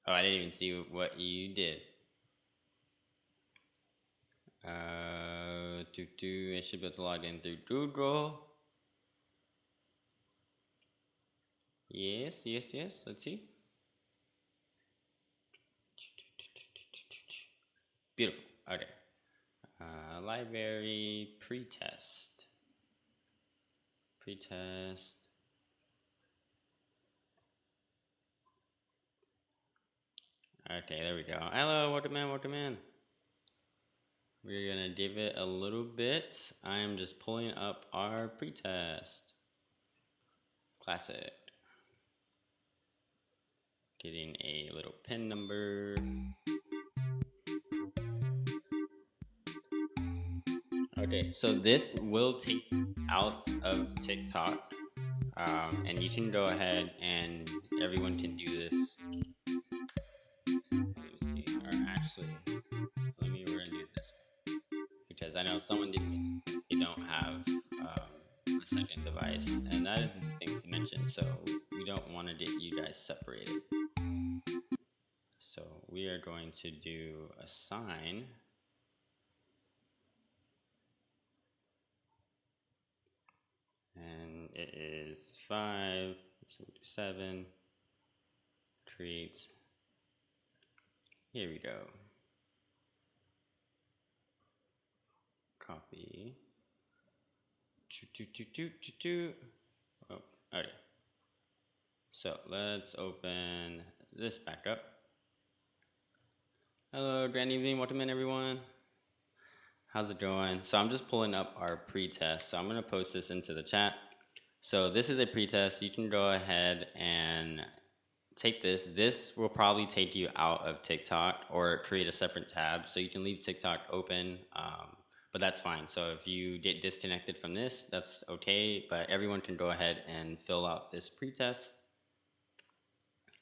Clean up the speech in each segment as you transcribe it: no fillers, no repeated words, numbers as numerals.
Oh, I didn't even see what you did. I should be able to log in through Google. Yes. Let's see. Beautiful. Okay. Library pretest. Okay, there we go. Hello, Waterman. We're gonna give it a little bit. I'm just pulling up our pretest. Classic. Getting a little pin number. Okay, so this will take out of TikTok, and you can go ahead and everyone can do this. Let me see, or actually, we're gonna do it this way because I know someone didn't. They don't have a second device, and that is the thing to mention. So we don't want to get you guys separated. So we are going to do a sign. And it is 5, so we'll do 7, create, here we go. Copy. Oh, okay. So let's open this back up. Hello, grand evening, welcome in everyone. How's it going? So I'm just pulling up our pretest. So I'm gonna post this into the chat. So this is a pretest. You can go ahead and take this. This will probably take you out of TikTok or create a separate tab. So you can leave TikTok open, but that's fine. So if you get disconnected from this, that's okay. But everyone can go ahead and fill out this pretest.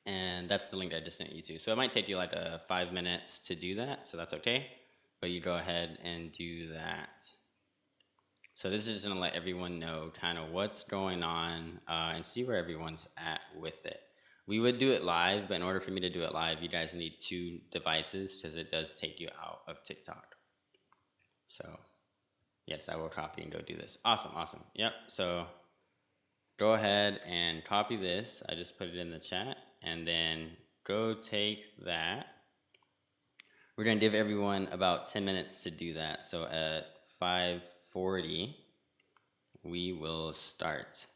And that's the link I just sent you to. So it might take you like 5 minutes to do that. So that's okay. But you go ahead and do that. So this is just gonna let everyone know kind of what's going on and see where everyone's at with it. We would do it live, but in order for me to do it live, you guys need 2 devices because it does take you out of TikTok. So yes, I will copy and go do this. Awesome. Yep, so go ahead and copy this. I just put it in the chat and then go take that. We're gonna give everyone about 10 minutes to do that. So at 5:40, we will start.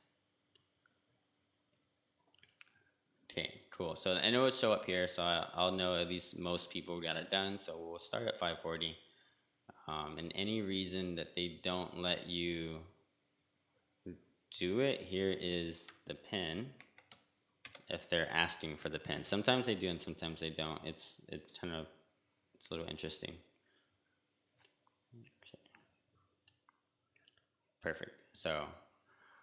Okay, cool. So I know it'll show up here, so I'll know at least most people got it done. So we'll start at 5:40. And any reason that they don't let you do it, here is the pin. If they're asking for the pin, sometimes they do and sometimes they don't. It's kind of, it's a little interesting. Okay. Perfect. So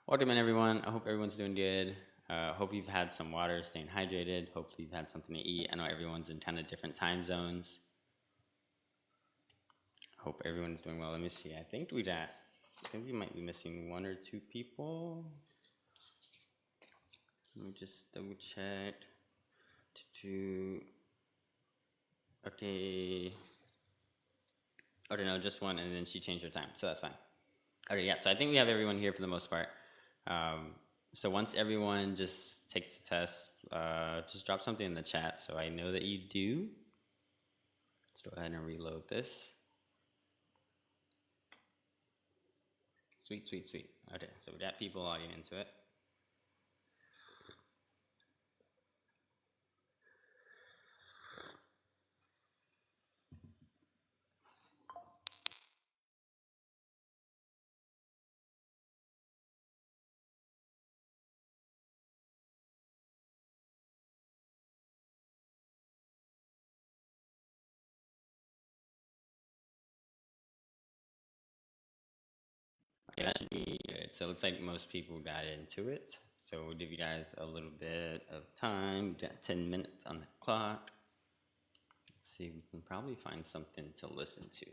welcome in everyone. I hope everyone's doing good. Hope you've had some water, staying hydrated. Hopefully you've had something to eat. I know everyone's in kind of different time zones. Hope everyone's doing well. Let me see. I think we might be missing 1 or 2 people. Let me just double check. Okay. Okay, no, just 1, and then she changed her time, so that's fine. Okay, yeah, so I think we have everyone here for the most part. So once everyone just takes the test, just drop something in the chat so I know that you do. Let's go ahead and reload this. Sweet. Okay, so we got people logging into it. Okay, that should be good. So it looks like most people got into it. So we'll give you guys a little bit of time. We got 10 minutes on the clock. Let's see, we can probably find something to listen to.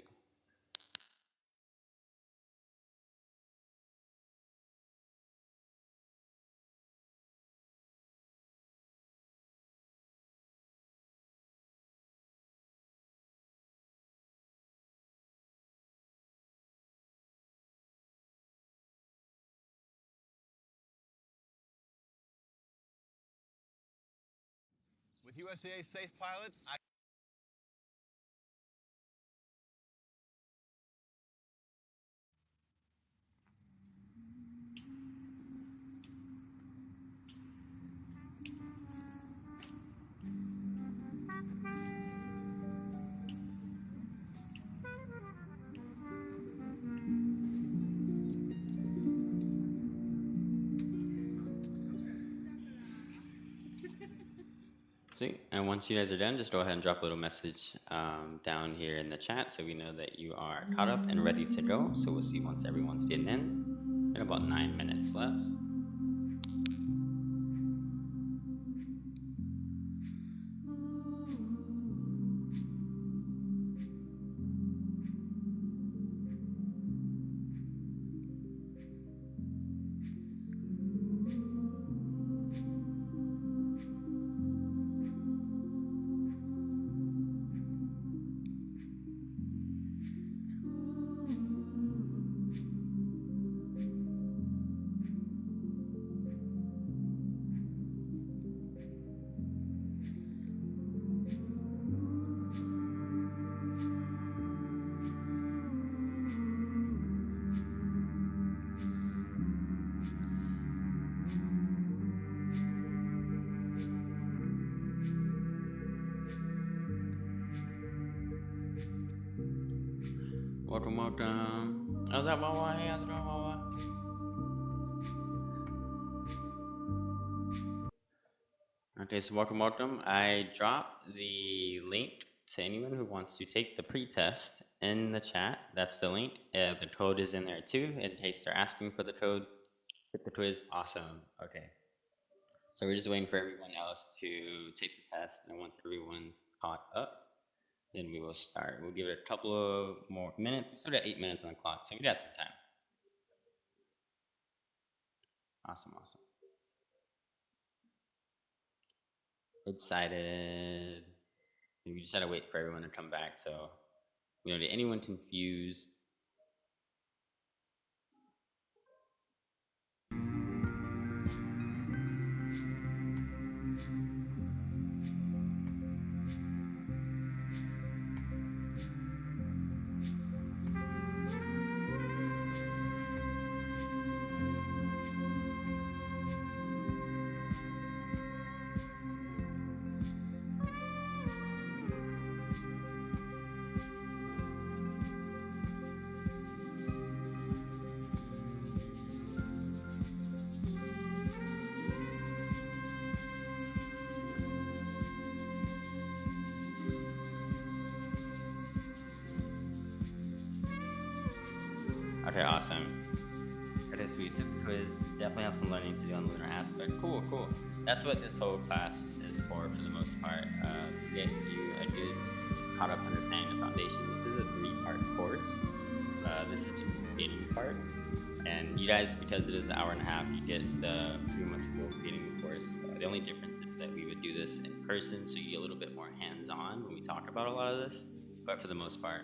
With USDA Safe Pilot, Sweet. And once you guys are done, just go ahead and drop a little message down here in the chat so we know that you are caught up and ready to go. So we'll see once everyone's getting in. And about 9 minutes left. Welcome, welcome. How's that, Wawa? Hey, how's it going, Wawa? Okay, so welcome, welcome. I dropped the link to anyone who wants to take the pre-test in the chat. That's the link. The code is in there too, in case they're asking for the code. Take the quiz. Awesome. Okay. So we're just waiting for everyone else to take the test, and once everyone's caught up, then we will start. We'll give it a couple of more minutes. We still got 8 minutes on the clock, so we got some time. Awesome, awesome. Excited. We just gotta wait for everyone to come back, so we don't get anyone confused. Okay, awesome. Okay, sweet. Took the quiz. Definitely have some learning to do on the lunar aspect. Cool, cool. That's what this whole class is for the most part. Get you a good caught up understanding of foundation. This is a 3-part course. This is the beginning part. And you guys, because it is an hour and a half, you get the pretty much full beginning course. The only difference is that we would do this in person, so you get a little bit more hands-on when we talk about a lot of this. But for the most part,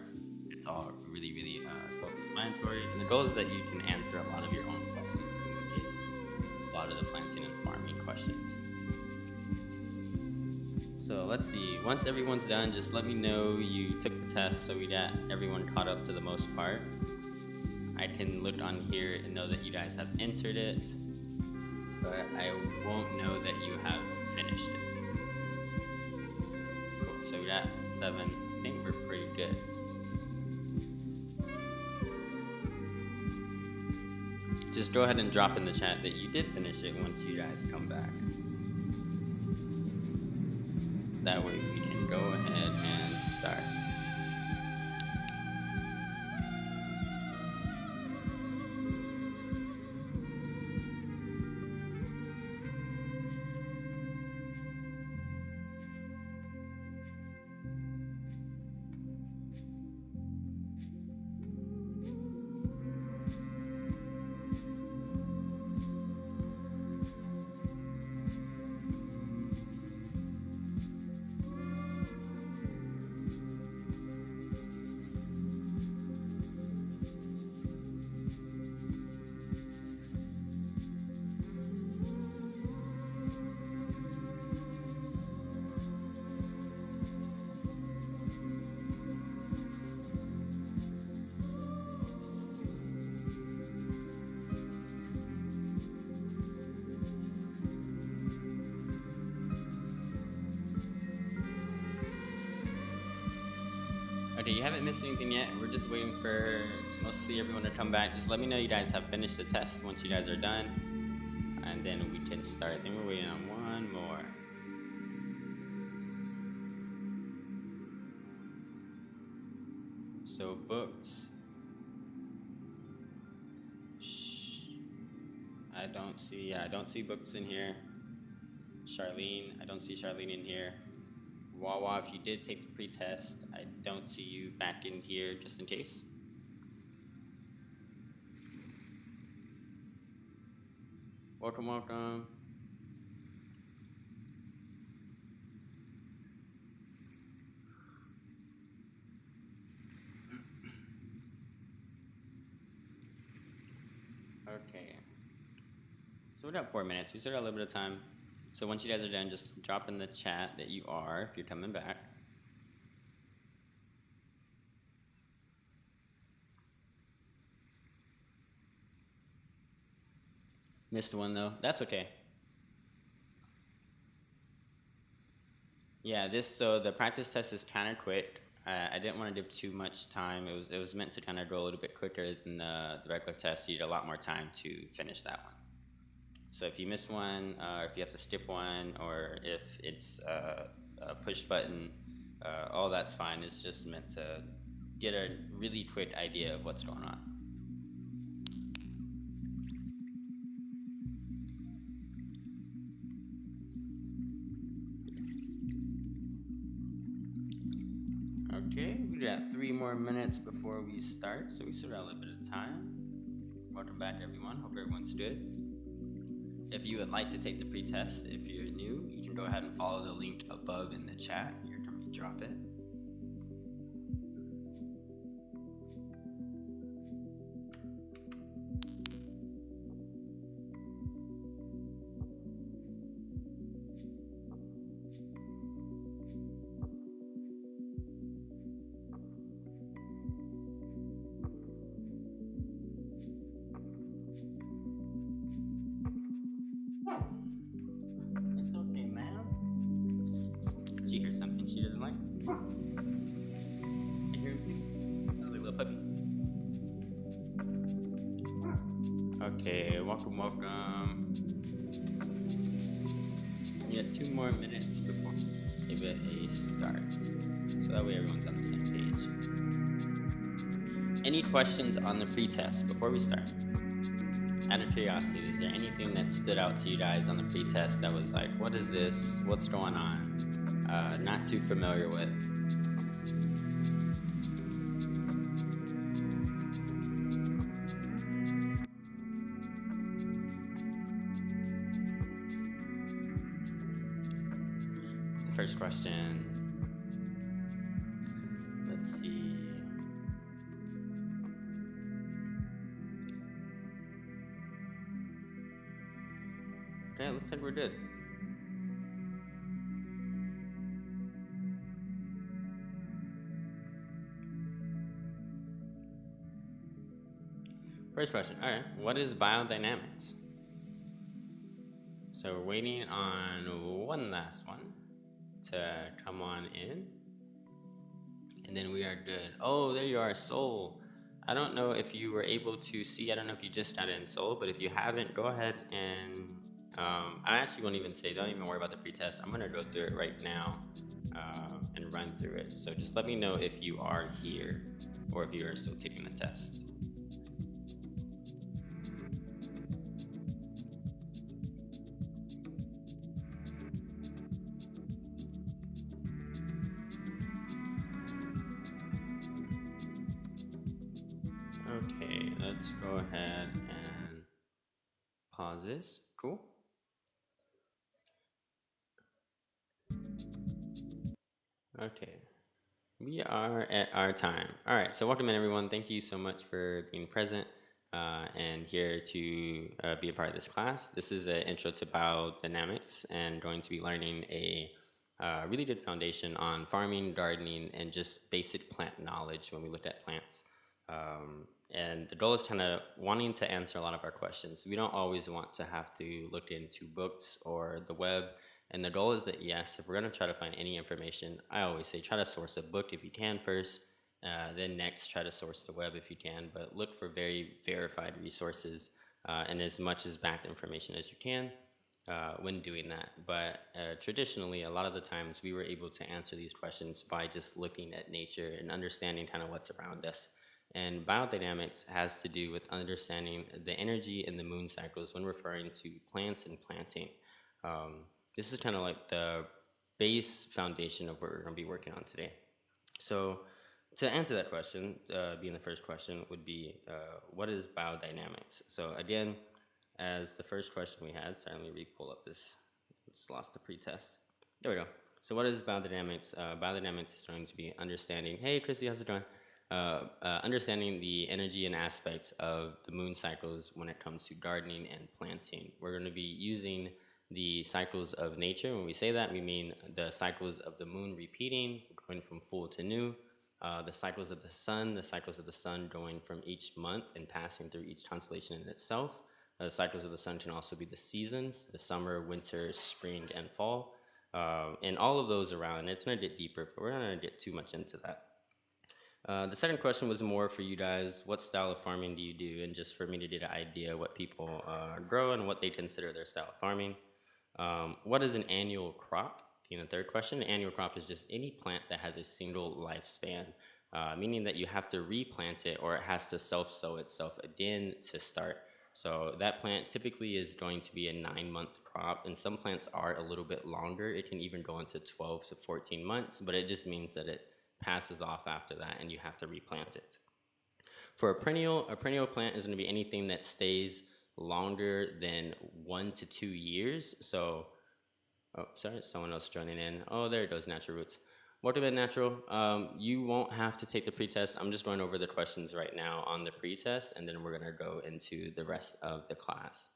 it's all really, really self-explanatory. And the goal is that you can answer a lot of your own questions. A lot of the planting and farming questions. So let's see. Once everyone's done, just let me know you took the test so we got everyone caught up to the most part. I can look on here and know that you guys have entered it, but I won't know that you have finished it. Cool. So we got 7. I think we're pretty good. Just go ahead and drop in the chat that you did finish it once you guys come back. That way we can go ahead and start. Okay, you haven't missed anything yet. We're just waiting for mostly everyone to come back. Just let me know you guys have finished the test once you guys are done, and then we can start. I think we're waiting on one more. So books. I don't see books in here. Charlene, I don't see Charlene in here. Wawa, if you did take the pre-test, I don't see you back in here just in case. Welcome, welcome. Okay. So we got 4 minutes. We still got a little bit of time. So once you guys are done, just drop in the chat that you are if you're coming back. Missed one though. That's okay. Yeah, so the practice test is kind of quick. I didn't want to give too much time. It was meant to kind of go a little bit quicker than the regular test. You need a lot more time to finish that one. So if you miss one, or if you have to skip one, or if it's a push button, all that's fine. It's just meant to get a really quick idea of what's going on. Okay, we got 3 more minutes before we start, so we still got a little bit of time. Welcome back, everyone. Hope everyone's good. If you would like to take the pre-test, if you're new, you can go ahead and follow the link above in the chat. Here, can we drop it? Okay, welcome. Yeah, 2 more minutes before we give it a start. So that way everyone's on the same page. Any questions on the pre-test before we start? Out of curiosity, is there anything that stood out to you guys on the pre-test that was like, what is this? What's going on? Not too familiar with? First question. Let's see. Okay, looks like we're good. First question. All right. What is biodynamics? So we're waiting on one last one to come on in, and then we are good. Oh, there you are, Soul. I don't know if you were able to see. I don't know if you just got in, Soul, but if you haven't, go ahead and I actually won't even say, don't even worry about the pretest. I'm gonna go through it right now and run through it. So just let me know if you are here or if you are still taking the test. Okay, let's go ahead and pause this. Cool. Okay, we are at our time. All right, so welcome in everyone. Thank you so much for being present and here to be a part of this class. This is an intro to biodynamics and going to be learning a really good foundation on farming, gardening, and just basic plant knowledge when we look at plants. And the goal is kind of wanting to answer a lot of our questions. We don't always want to have to look into books or the web. And the goal is that, yes, if we're going to try to find any information, I always say try to source a book if you can first, Then next, try to source the web if you can, but look for very verified resources and as much as backed information as you can when doing that. But traditionally, a lot of the times we were able to answer these questions by just looking at nature and understanding kind of what's around us. And biodynamics has to do with understanding the energy in the moon cycles when referring to plants and planting. This is kind of like the base foundation of what we're going to be working on today. So to answer that question, being the first question, would be what is biodynamics? So again, as the first question we had, sorry, let me re-pull up this, just lost the pre-test. There we go. So what is biodynamics? Biodynamics is going to be understanding, hey Chrissy, how's it going? Understanding the energy and aspects of the moon cycles when it comes to gardening and planting. We're going to be using the cycles of nature. When we say that, we mean the cycles of the moon repeating, going from full to new, the cycles of the sun going from each month and passing through each constellation in itself. The cycles of the sun can also be the seasons, the summer, winter, spring, and fall, and all of those around. It's going to get deeper, but we're not going to get too much into that. The second question was more for you guys, what style of farming do you do? And just for me to get an idea what people grow and what they consider their style of farming. What is an annual crop? Being the third question, an annual crop is just any plant that has a single lifespan, meaning that you have to replant it or it has to self-sow itself again to start. So that plant typically is going to be a 9-month crop, and some plants are a little bit longer. It can even go into 12 to 14 months, but it just means that it passes off after that and you have to replant it. For a perennial plant is going to be anything that stays longer than 1 to 2 years. So, oh, sorry, someone else joining in. Oh, there it goes, Natural Roots. Welcome in, Natural. You won't have to take the pretest. I'm just going over the questions right now on the pretest, and then we're going to go into the rest of the class.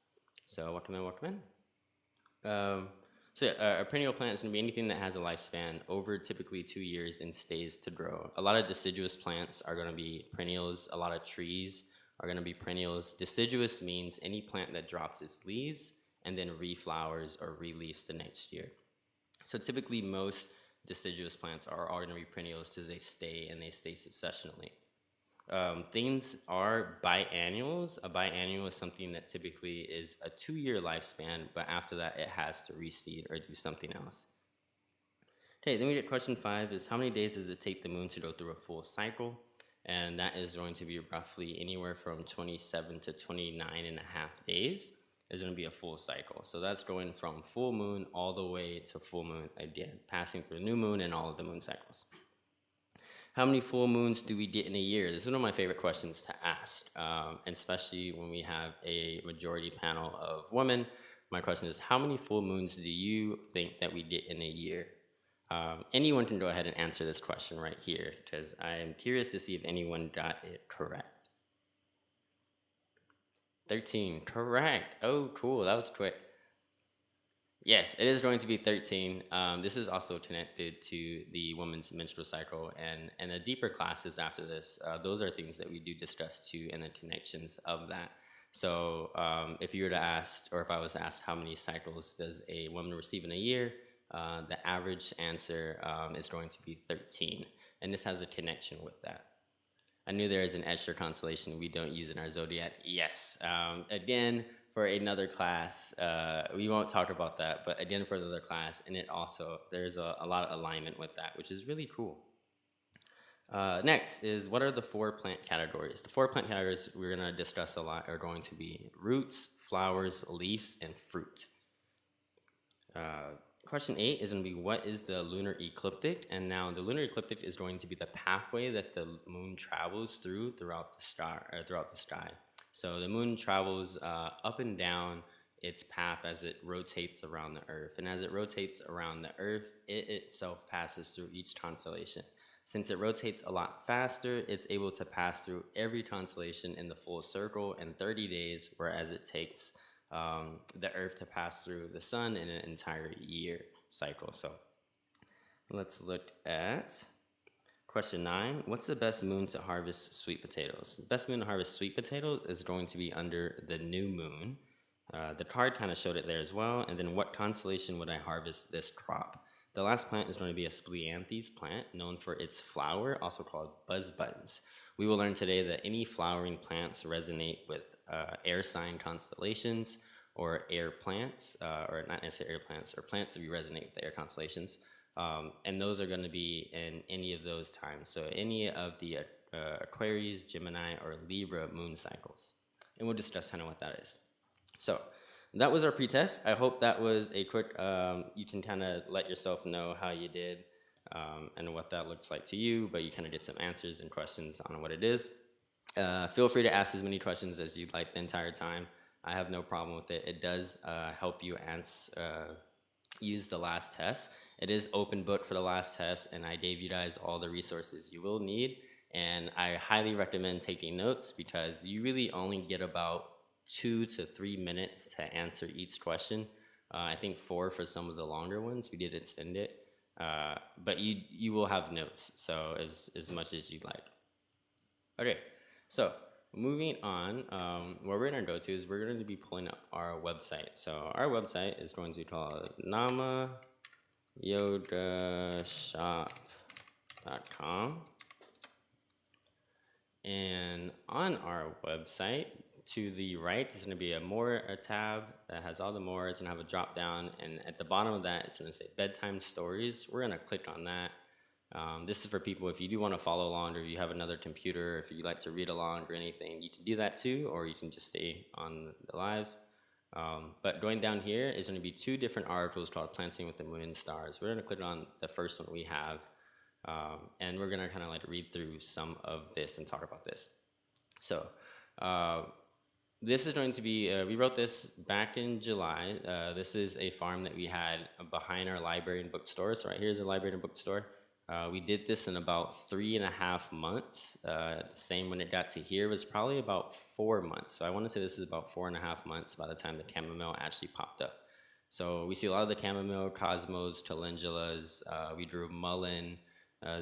So welcome in, welcome in. So yeah, a perennial plant is going to be anything that has a lifespan over typically 2 years and stays to grow. A lot of deciduous plants are going to be perennials. A lot of trees are going to be perennials. Deciduous means any plant that drops its leaves and then reflowers or releaves the next year. So typically most deciduous plants are all going to be perennials because they stay and they stay successionally. Things are biannuals. A biannual is something that typically is a 2-year lifespan, but after that it has to reseed or do something else. Okay, then we get question 5 is how many days does it take the moon to go through a full cycle? And that is going to be roughly anywhere from 27 to 29 and a half days is going to be a full cycle. So that's going from full moon all the way to full moon again, passing through new moon and all of the moon cycles. How many full moons do we get in a year? This is one of my favorite questions to ask, and especially when we have a majority panel of women. My question is, how many full moons do you think that we get in a year? Anyone can go ahead and answer this question right here, because I am curious to see if anyone got it correct. 13, correct. Oh, cool, that was quick. Yes, it is going to be 13. This is also connected to the woman's menstrual cycle, and the deeper classes after this, those are things that we do discuss too, and the connections of that. So if you were to ask, or if I was asked how many cycles does a woman receive in a year, the average answer is going to be 13, and this has a connection with that. I knew there is an extra constellation we don't use in our zodiac. Yes, again, for another class, we won't talk about that, but again, for another class, and it also, there's a lot of alignment with that, which is really cool. Next is, what are the 4 plant categories? The 4 plant categories we're gonna discuss a lot are going to be roots, flowers, leaves, and fruit. Question 8 is going to be, what is the lunar ecliptic? And now the lunar ecliptic is going to be the pathway that the moon travels throughout the sky. So the moon travels up and down its path as it rotates around the Earth. And as it rotates around the Earth, it itself passes through each constellation. Since it rotates a lot faster, it's able to pass through every constellation in the full circle in 30 days, whereas it takes the Earth to pass through the sun in an entire year cycle. So let's look at question 9. What's the best moon to harvest sweet potatoes? The best moon to harvest sweet potatoes is going to be under the new moon. The card kind of showed it there as well. And then what constellation would I harvest this crop? The last plant is going to be a Splianthes plant, known for its flower, also called buzz buttons. We will learn today that any flowering plants resonate with air sign constellations or air plants, or not necessarily air plants, or plants that we resonate with the air constellations. And those are going to be in any of those times. So any of the Aquarius, Gemini, or Libra moon cycles. And we'll discuss kind of what that is. So that was our pretest. I hope that was a quick, you can kind of let yourself know how you did and what that looks like to you, but you kind of get some answers and questions on what it is. Feel free to ask as many questions as you'd like the entire time. I have no problem with it. It does help you use the last test. It is open book for the last test, and I gave you guys all the resources you will need. And I highly recommend taking notes because you really only get about 2 to 3 minutes to answer each question. I think 4 for some of the longer ones. We did extend it. But you will have notes, so as much as you'd like. Okay, so moving on, what we're going to go to is we're going to be pulling up our website. So our website is going to be called namayogashop.com. And on our website, to the right, is going to be a tab that has all the more. It's going to have a drop down, and at the bottom of that, it's going to say bedtime stories. We're going to click on that. This is for people if you do want to follow along, or if you have another computer, if you like to read along or anything, you can do that too, or you can just stay on the live. But going down here is going to be 2 different articles called Planting with the Moon and Stars. We're going to click on the first one we have, and we're going to kind of like read through some of this and talk about this. So this is going to be, we wrote this back in July. This is a farm that we had behind our library and bookstore. So right here is a library and bookstore. We did this in about 3.5 months. The same when it got to here was probably about 4 months. So I want to say this is about 4.5 months by the time the chamomile actually popped up. So we see a lot of the chamomile, cosmos, calendulas. We drew mullein,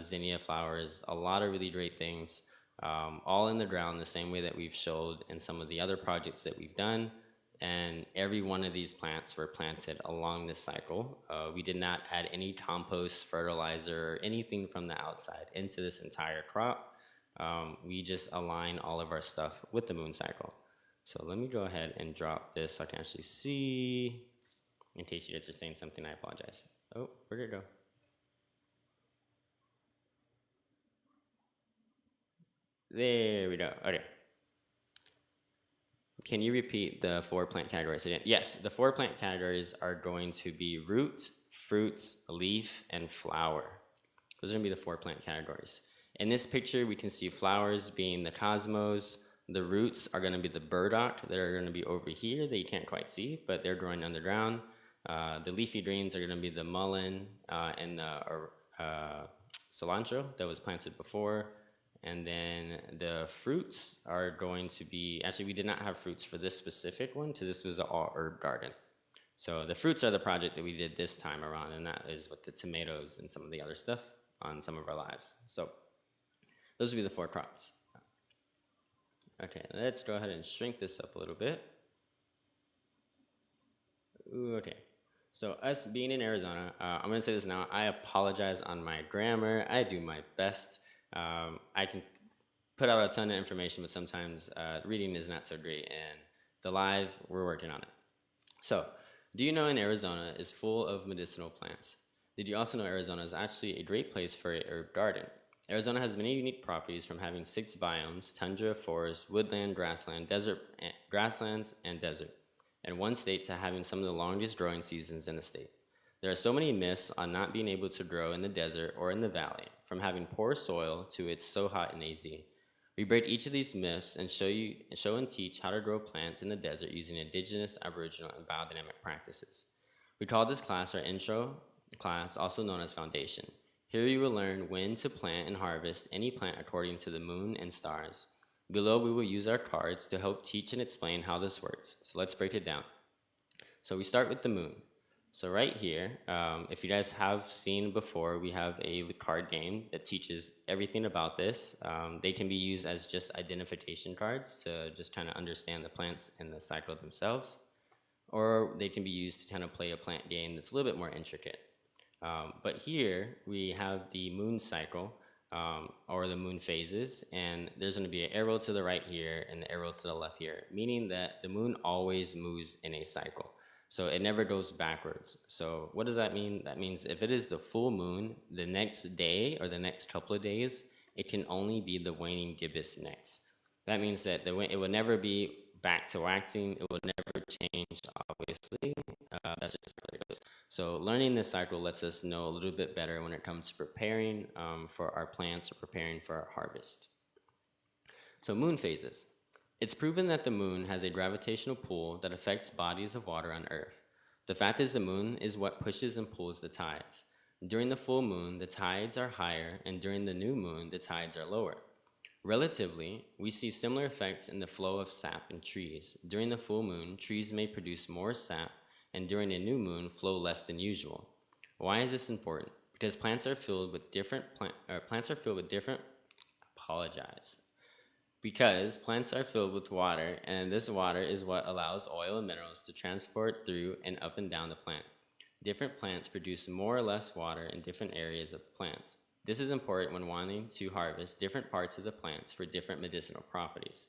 zinnia flowers, a lot of really great things. All in the ground the same way that we've showed in some of the other projects that we've done, and every one of these plants were planted along this cycle. We did not add any compost, fertilizer, or anything from the outside into this entire crop. We just align all of our stuff with the moon cycle. So let me go ahead and drop this so I can actually see. In case you guys are saying something, I apologize. Oh, where'd it go? There we go. Okay. Can you repeat the 4 plant categories again? Yes, the 4 plant categories are going to be root, fruits, leaf, and flower. Those are going to be the 4 plant categories. In this picture, we can see flowers being the cosmos. The roots are going to be the burdock that are going to be over here that you can't quite see, but they're growing underground. The leafy greens are going to be the mullein and the cilantro that was planted before. And then the fruits are going to be, actually we did not have fruits for this specific one because this was an all herb garden. So the fruits are the project that we did this time around, and that is with the tomatoes and some of the other stuff on some of our lives. So those would be the 4 crops. Okay, let's go ahead and shrink this up a little bit. Ooh, okay. So us being in Arizona, I'm going to say this now, I apologize on my grammar. I do my best. I can put out a ton of information, but sometimes reading is not so great, and the live, we're working on it. So, do you know in Arizona is full of medicinal plants? Did you also know Arizona is actually a great place for a herb garden? Arizona has many unique properties, from having 6 biomes, tundra, forest, woodland, grassland, desert, grasslands, and desert, in one state, to having some of the longest growing seasons in the state. There are so many myths on not being able to grow in the desert or in the valley, from having poor soil to it's so hot and AZ. We break each of these myths and show and teach how to grow plants in the desert using indigenous, aboriginal, and biodynamic practices. We call this class our intro class, also known as foundation. Here you will learn when to plant and harvest any plant according to the moon and stars. Below we will use our cards to help teach and explain how this works. So let's break it down. So we start with the moon. So right here, if you guys have seen before, we have a card game that teaches everything about this. They can be used as just identification cards to just kind of understand the plants and the cycle themselves, or they can be used to kind of play a plant game that's a little bit more intricate. But here we have the moon cycle, or the moon phases, and there's going to be an arrow to the right here and an arrow to the left here, meaning that the moon always moves in a cycle. So it never goes backwards. So what does that mean? That means if it is the full moon, the next day or the next couple of days, it can only be the waning gibbous next. That means that it will never be back to waxing. It will never change, obviously. That's just how it goes. So learning this cycle lets us know a little bit better when it comes to preparing for our plants or preparing for our harvest. So moon phases. It's proven that the moon has a gravitational pull that affects bodies of water on Earth. The fact is the moon is what pushes and pulls the tides. During the full moon, the tides are higher, and during the new moon, the tides are lower. Relatively, we see similar effects in the flow of sap in trees. During the full moon, trees may produce more sap, and during a new moon, flow less than usual. Why is this important? Because plants are filled with different Because plants are filled with water, and this water is what allows oil and minerals to transport through and up and down the plant. Different plants produce more or less water in different areas of the plants. This is important when wanting to harvest different parts of the plants for different medicinal properties.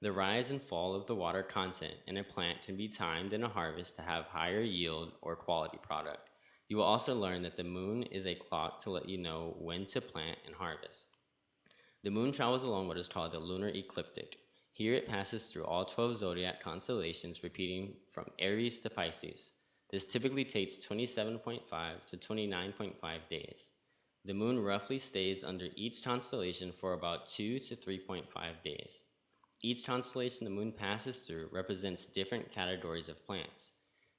The rise and fall of the water content in a plant can be timed in a harvest to have higher yield or quality product. You will also learn that the moon is a clock to let you know when to plant and harvest. The moon travels along what is called the lunar ecliptic. Here it passes through all 12 zodiac constellations, repeating from Aries to Pisces. This typically takes 27.5 to 29.5 days. The moon roughly stays under each constellation for about 2 to 3.5 days. Each constellation the moon passes through represents different categories of plants.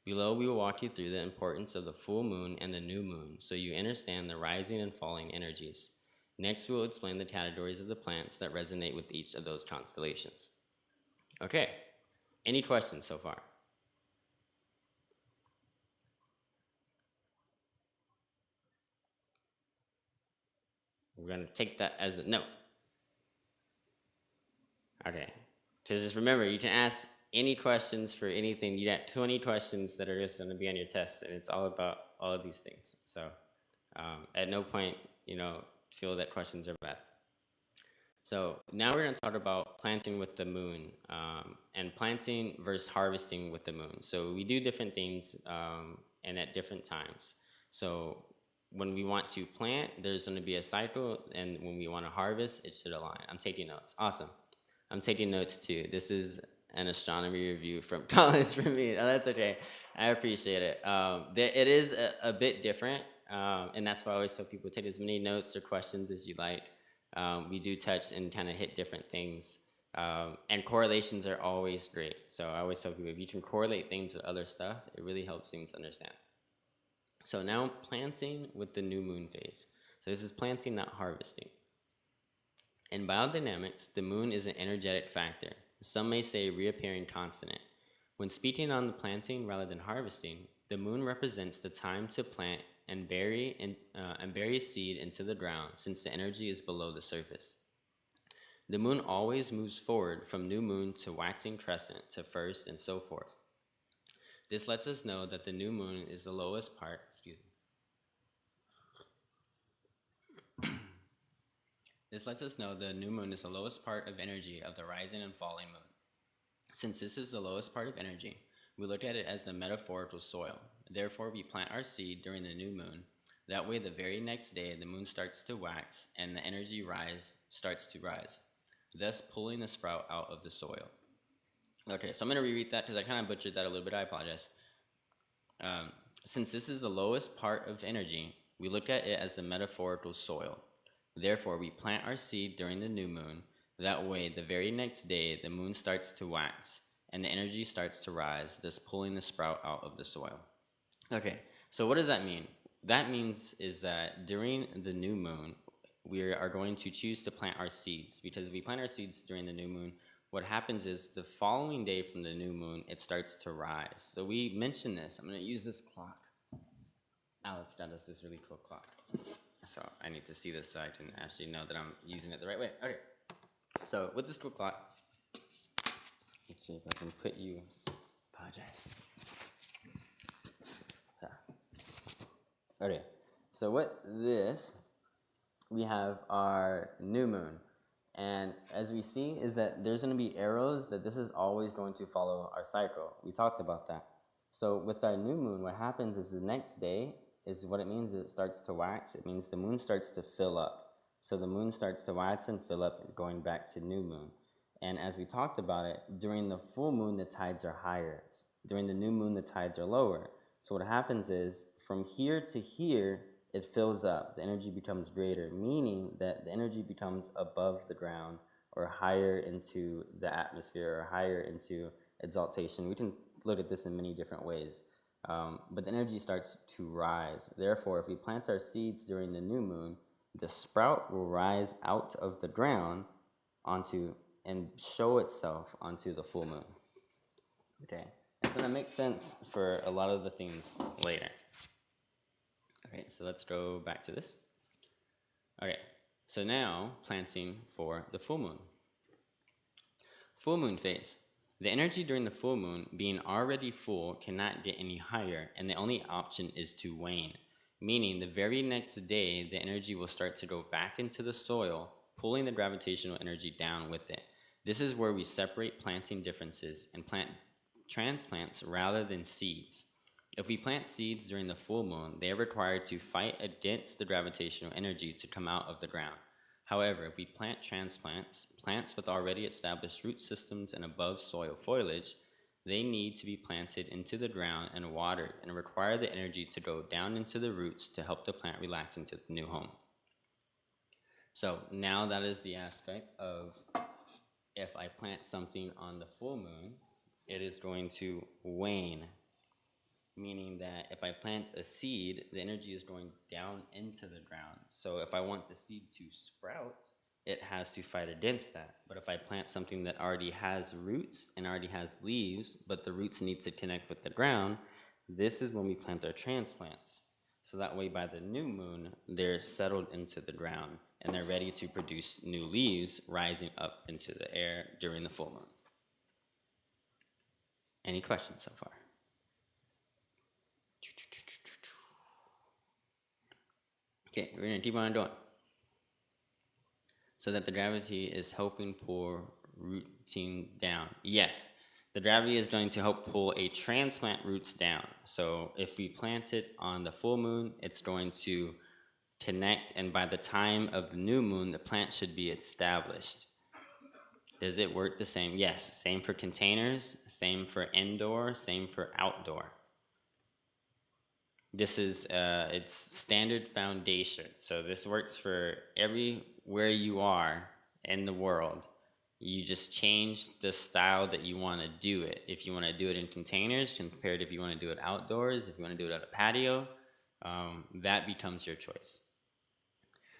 Below, we will walk you through the importance of the full moon and the new moon so you understand the rising and falling energies. Next, we will explain the categories of the plants that resonate with each of those constellations. Okay, any questions so far? We're going to take that as a no. Okay, so just remember, you can ask any questions for anything. You got 20 questions that are just going to be on your test, and it's all about all of these things. So at no point, feel that questions are bad. So now we're going to talk about planting with the moon, and planting versus harvesting with the moon. So we do different things and at different times. So when we want to plant, there's going to be a cycle, and when we want to harvest, it should align. I'm taking notes. Awesome. I'm taking notes too. This is an astronomy review from college for me. Oh, that's okay. I appreciate it. It is a bit different, and that's why I always tell people take as many notes or questions as you like. We do touch and kind of hit different things, and correlations are always great. So I always tell people if you can correlate things with other stuff, it really helps things understand. So now planting with the new moon phase. So this is planting, not harvesting. In biodynamics, the moon is an energetic factor. Some may say reappearing consonant. When speaking on the planting rather than harvesting, the moon represents the time to plant and bury seed into the ground, since the energy is below the surface. The moon always moves forward from new moon to waxing crescent to first and so forth. This lets us know that the new moon is the lowest part, This lets us know the new moon is the lowest part of energy of the rising and falling moon. Since this is the lowest part of energy, we look at it as the metaphorical soil. Therefore, we plant our seed during the new moon. That way, the very next day, the moon starts to wax and the energy starts to rise, thus pulling the sprout out of the soil. Okay, so I'm going to reread that because I kind of butchered that a little bit. I apologize. Since this is the lowest part of energy, we look at it as the metaphorical soil. Therefore, we plant our seed during the new moon. That way, the very next day, the moon starts to wax and the energy starts to rise, thus pulling the sprout out of the soil. Okay, so what does that mean? That means is that during the new moon, we are going to choose to plant our seeds, because if we plant our seeds during the new moon, what happens is the following day from the new moon, it starts to rise. So we mentioned this. I'm going to use this clock. Alex got us this really cool clock. So I need to see this so I can actually know that I'm using it the right way. Okay. So with this cool clock, let's see if I can put you. Apologize. Yeah. Okay. So with this, we have our new moon. And as we see is that there's going to be arrows that this is always going to follow our cycle. We talked about that. So with our new moon, what happens is the next day is what it means is it starts to wax. It means the moon starts to fill up. So the moon starts to wax and fill up, going back to new moon. And as we talked about it, during the full moon, the tides are higher. During the new moon, the tides are lower. So what happens is from here to here, it fills up. The energy becomes greater, meaning that the energy becomes above the ground or higher into the atmosphere or higher into exaltation. We can look at this in many different ways. But the energy starts to rise. Therefore, if we plant our seeds during the new moon, the sprout will rise out of the ground onto and show itself onto the full moon. Okay, it's gonna make sense for a lot of the things later. Okay, so let's go back to this. Okay, so now planting for the full moon. Full moon phase. The energy during the full moon, being already full, cannot get any higher, and the only option is to wane, meaning the very next day, the energy will start to go back into the soil, pulling the gravitational energy down with it. This is where we separate planting differences and plant transplants rather than seeds. If we plant seeds during the full moon, they are required to fight against the gravitational energy to come out of the ground. However, if we plant transplants, plants with already established root systems and above soil foliage, they need to be planted into the ground and watered and require the energy to go down into the roots to help the plant relax into the new home. So now that is the aspect of if I plant something on the full moon, it is going to wane, meaning that if I plant a seed, the energy is going down into the ground. So if I want the seed to sprout, it has to fight against that. But if I plant something that already has roots and already has leaves, but the roots need to connect with the ground, this is when we plant our transplants. So that way by the new moon, they're settled into the ground and they're ready to produce new leaves rising up into the air during the full moon. Any questions so far? Okay, we're gonna keep on going. So that the gravity is helping pull rooting down. Yes, the gravity is going to help pull a transplant roots down. So if we plant it on the full moon, it's going to connect, and by the time of the new moon, the plant should be established. Does it work the same? Yes, same for containers, same for indoor, same for outdoor. This is it's standard foundation. So this works for everywhere you are in the world. You just change the style that you want to do it. If you want to do it in containers, compared if you want to do it outdoors, if you want to do it at a patio, that becomes your choice.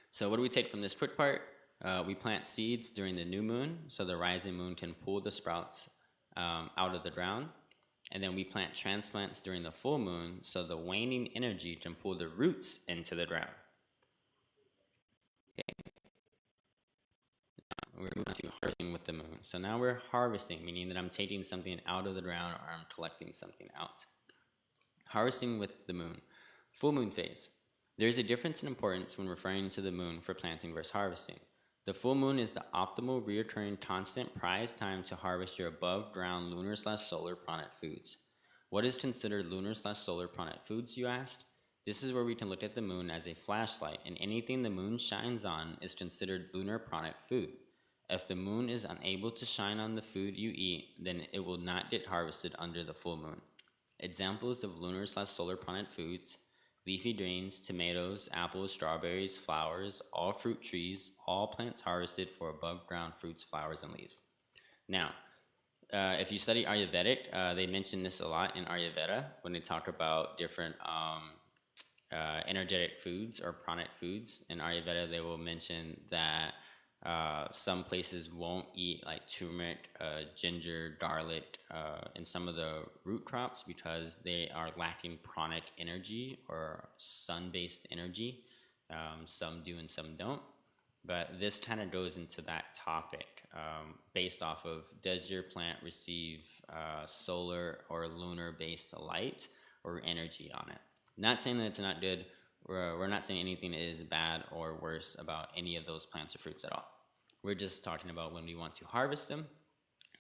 So what do we take from this quick part? We plant seeds during the new moon, so the rising moon can pull the sprouts out of the ground. And then we plant transplants during the full moon, so the waning energy can pull the roots into the ground. Okay. We're moving to harvesting with the moon. So now we're harvesting, meaning that I'm taking something out of the ground or I'm collecting something out. Harvesting with the moon. Full moon phase. There's a difference in importance when referring to the moon for planting versus harvesting. The full moon is the optimal, reoccurring, constant prized time to harvest your above-ground lunar/solar product foods. What is considered lunar/solar product foods, you asked? This is where we can look at the moon as a flashlight, and anything the moon shines on is considered lunar product food. If the moon is unable to shine on the food you eat, then it will not get harvested under the full moon. Examples of lunar/solar product foods: leafy greens, tomatoes, apples, strawberries, flowers, all fruit trees, all plants harvested for above ground fruits, flowers, and leaves. Now, if you study Ayurvedic, they mention this a lot in Ayurveda when they talk about different energetic foods or pranic foods. In Ayurveda, they will mention that some places won't eat like turmeric, ginger, garlic, and some of the root crops because they are lacking pranic energy or sun-based energy. Some do and some don't. But this kind of goes into that topic based off of, does your plant receive solar or lunar-based light or energy on it? Not saying that it's not good We're not saying anything is bad or worse about any of those plants or fruits at all. We're just talking about when we want to harvest them.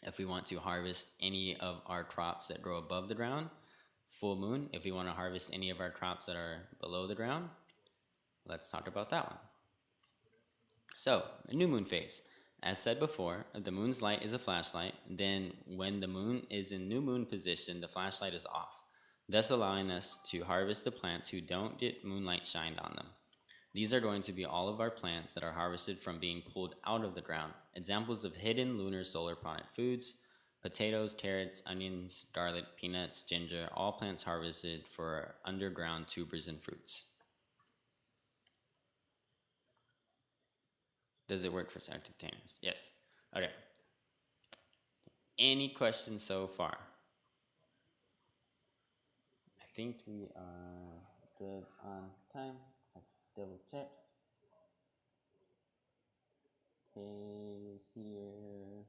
If we want to harvest any of our crops that grow above the ground, full moon. If we want to harvest any of our crops that are below the ground, let's talk about that one. So, the new moon phase. As said before, the moon's light is a flashlight. Then when the moon is in new moon position, the flashlight is off, thus allowing us to harvest the plants who don't get moonlight shined on them. These are going to be all of our plants that are harvested from being pulled out of the ground. Examples of hidden lunar solar product foods: potatoes, carrots, onions, garlic, peanuts, ginger, all plants harvested for underground tubers and fruits. Does it work for entertainers? Yes. Okay. Any questions so far? I think we are good on time. I'll double check. Is here.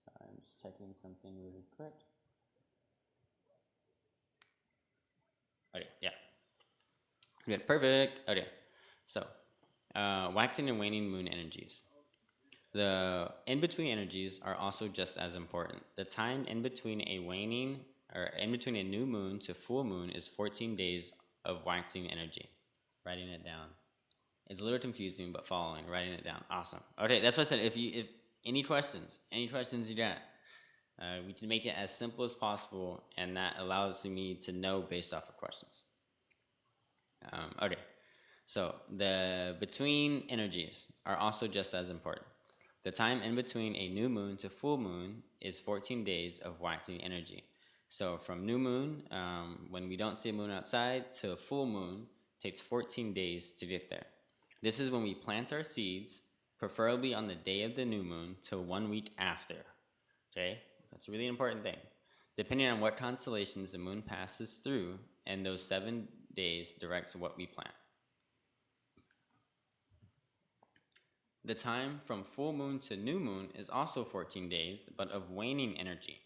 Sorry, I'm just checking something really quick. Okay, yeah. Good, perfect. Okay, so waxing and waning moon energies. The in-between energies are also just as important. The time in between a waning, or in between a new moon to full moon, is 14 days of waxing energy. Writing it down. It's a little confusing, but following, writing it down. Awesome. Okay, that's what I said. If any questions you got, we can make it as simple as possible, and that allows me to know based off of questions. Okay, so the between energies are also just as important. The time in between a new moon to full moon is 14 days of waxing energy. So from new moon, when we don't see a moon outside, to full moon, takes 14 days to get there. This is when we plant our seeds, preferably on the day of the new moon, till 1 week after. Okay, that's a really important thing. Depending on what constellations the moon passes through, and those 7 days directs what we plant. The time from full moon to new moon is also 14 days, but of waning energy.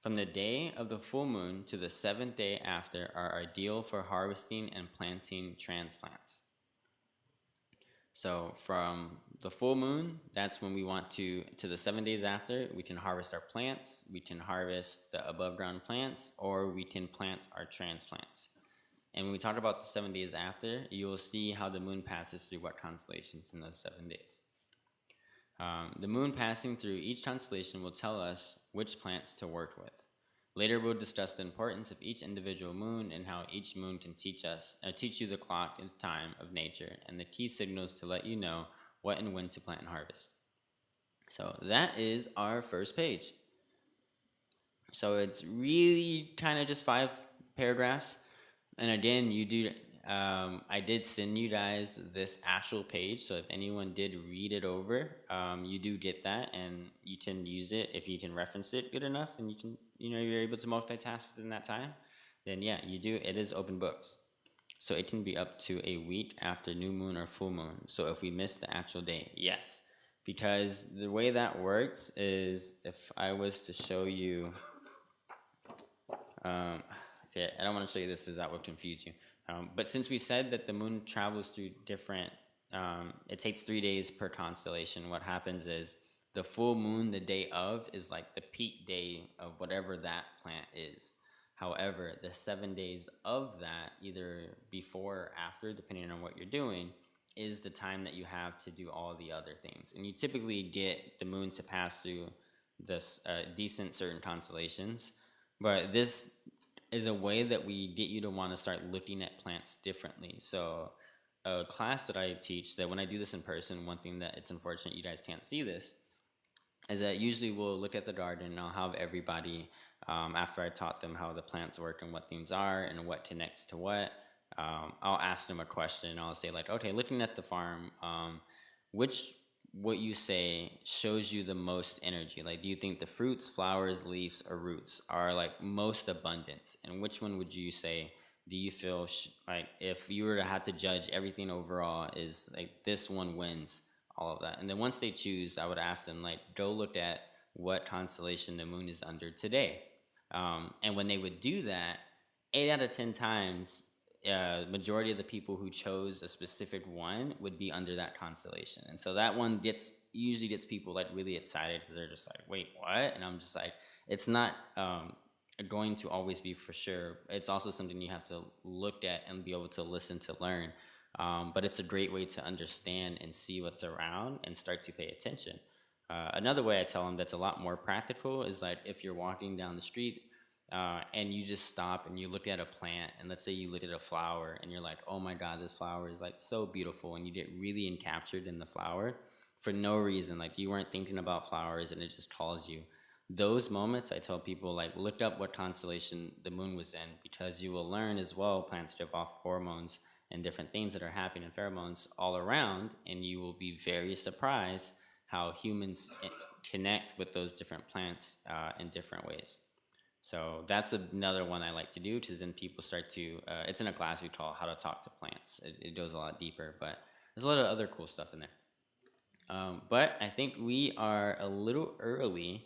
From the day of the full moon to the 7th day after are ideal for harvesting and planting transplants. So from the full moon, that's when we want to the 7 days after, we can harvest our plants, we can harvest the above ground plants, or we can plant our transplants. And when we talk about the 7 days after, you will see how the moon passes through what constellations in those 7 days. The moon passing through each constellation will tell us which plants to work with. Later, we'll discuss the importance of each individual moon and how each moon can teach you the clock and time of nature and the key signals to let you know what and when to plant and harvest. So that is our first page. So it's really kind of just 5 paragraphs. And again, I did send you guys this actual page, so if anyone did read it over, you do get that, and you can use it if you can reference it good enough, and you're able to multitask within that time. Then yeah, you do. It is open books, so it can be up to a week after new moon or full moon. So if we miss the actual day, yes, because the way that works is if I was to show you. See, I don't want to show you this because that would confuse you. But since we said that the moon travels through different, it takes 3 days per constellation. What happens is the full moon, the day of, is like the peak day of whatever that plant is. However, the 7 days of that, either before or after, depending on what you're doing, is the time that you have to do all the other things. And you typically get the moon to pass through this decent certain constellations. But this is a way that we get you to want to start looking at plants differently. So a class that I teach, that when I do this in person, one thing that it's unfortunate you guys can't see this, is that usually we'll look at the garden and I'll have everybody, after I taught them how the plants work and what things are and what connects to what, I'll ask them a question. I'll say like, okay, looking at the farm, what you say shows you the most energy? Like, do you think the fruits, flowers, leaves, or roots are like most abundant? And which one would you say, do you feel like if you were to have to judge everything overall, is like this one wins all of that? And then once they choose, I would ask them like, go look at what constellation the moon is under today. And when they would do that, 8 out of 10 times, majority of the people who chose a specific one would be under that constellation. And so that one usually gets people like really excited because they're just like, wait, what? And I'm just like, it's not going to always be for sure. It's also something you have to look at and be able to listen to learn. But it's a great way to understand and see what's around and start to pay attention. Another way I tell them that's a lot more practical is like if you're walking down the street and you just stop and you look at a plant, and let's say you look at a flower and you're like, oh my God, this flower is like so beautiful, and you get really encaptured in the flower for no reason, like you weren't thinking about flowers and it just calls you. Those moments I tell people, like, look up what constellation the moon was in, because you will learn as well plants give off hormones and different things that are happening, pheromones all around, and you will be very surprised how humans connect with those different plants in different ways. So that's another one I like to do, because then people start to, it's in a class we call How to Talk to Plants. It goes a lot deeper, but there's a lot of other cool stuff in there. But I think we are a little early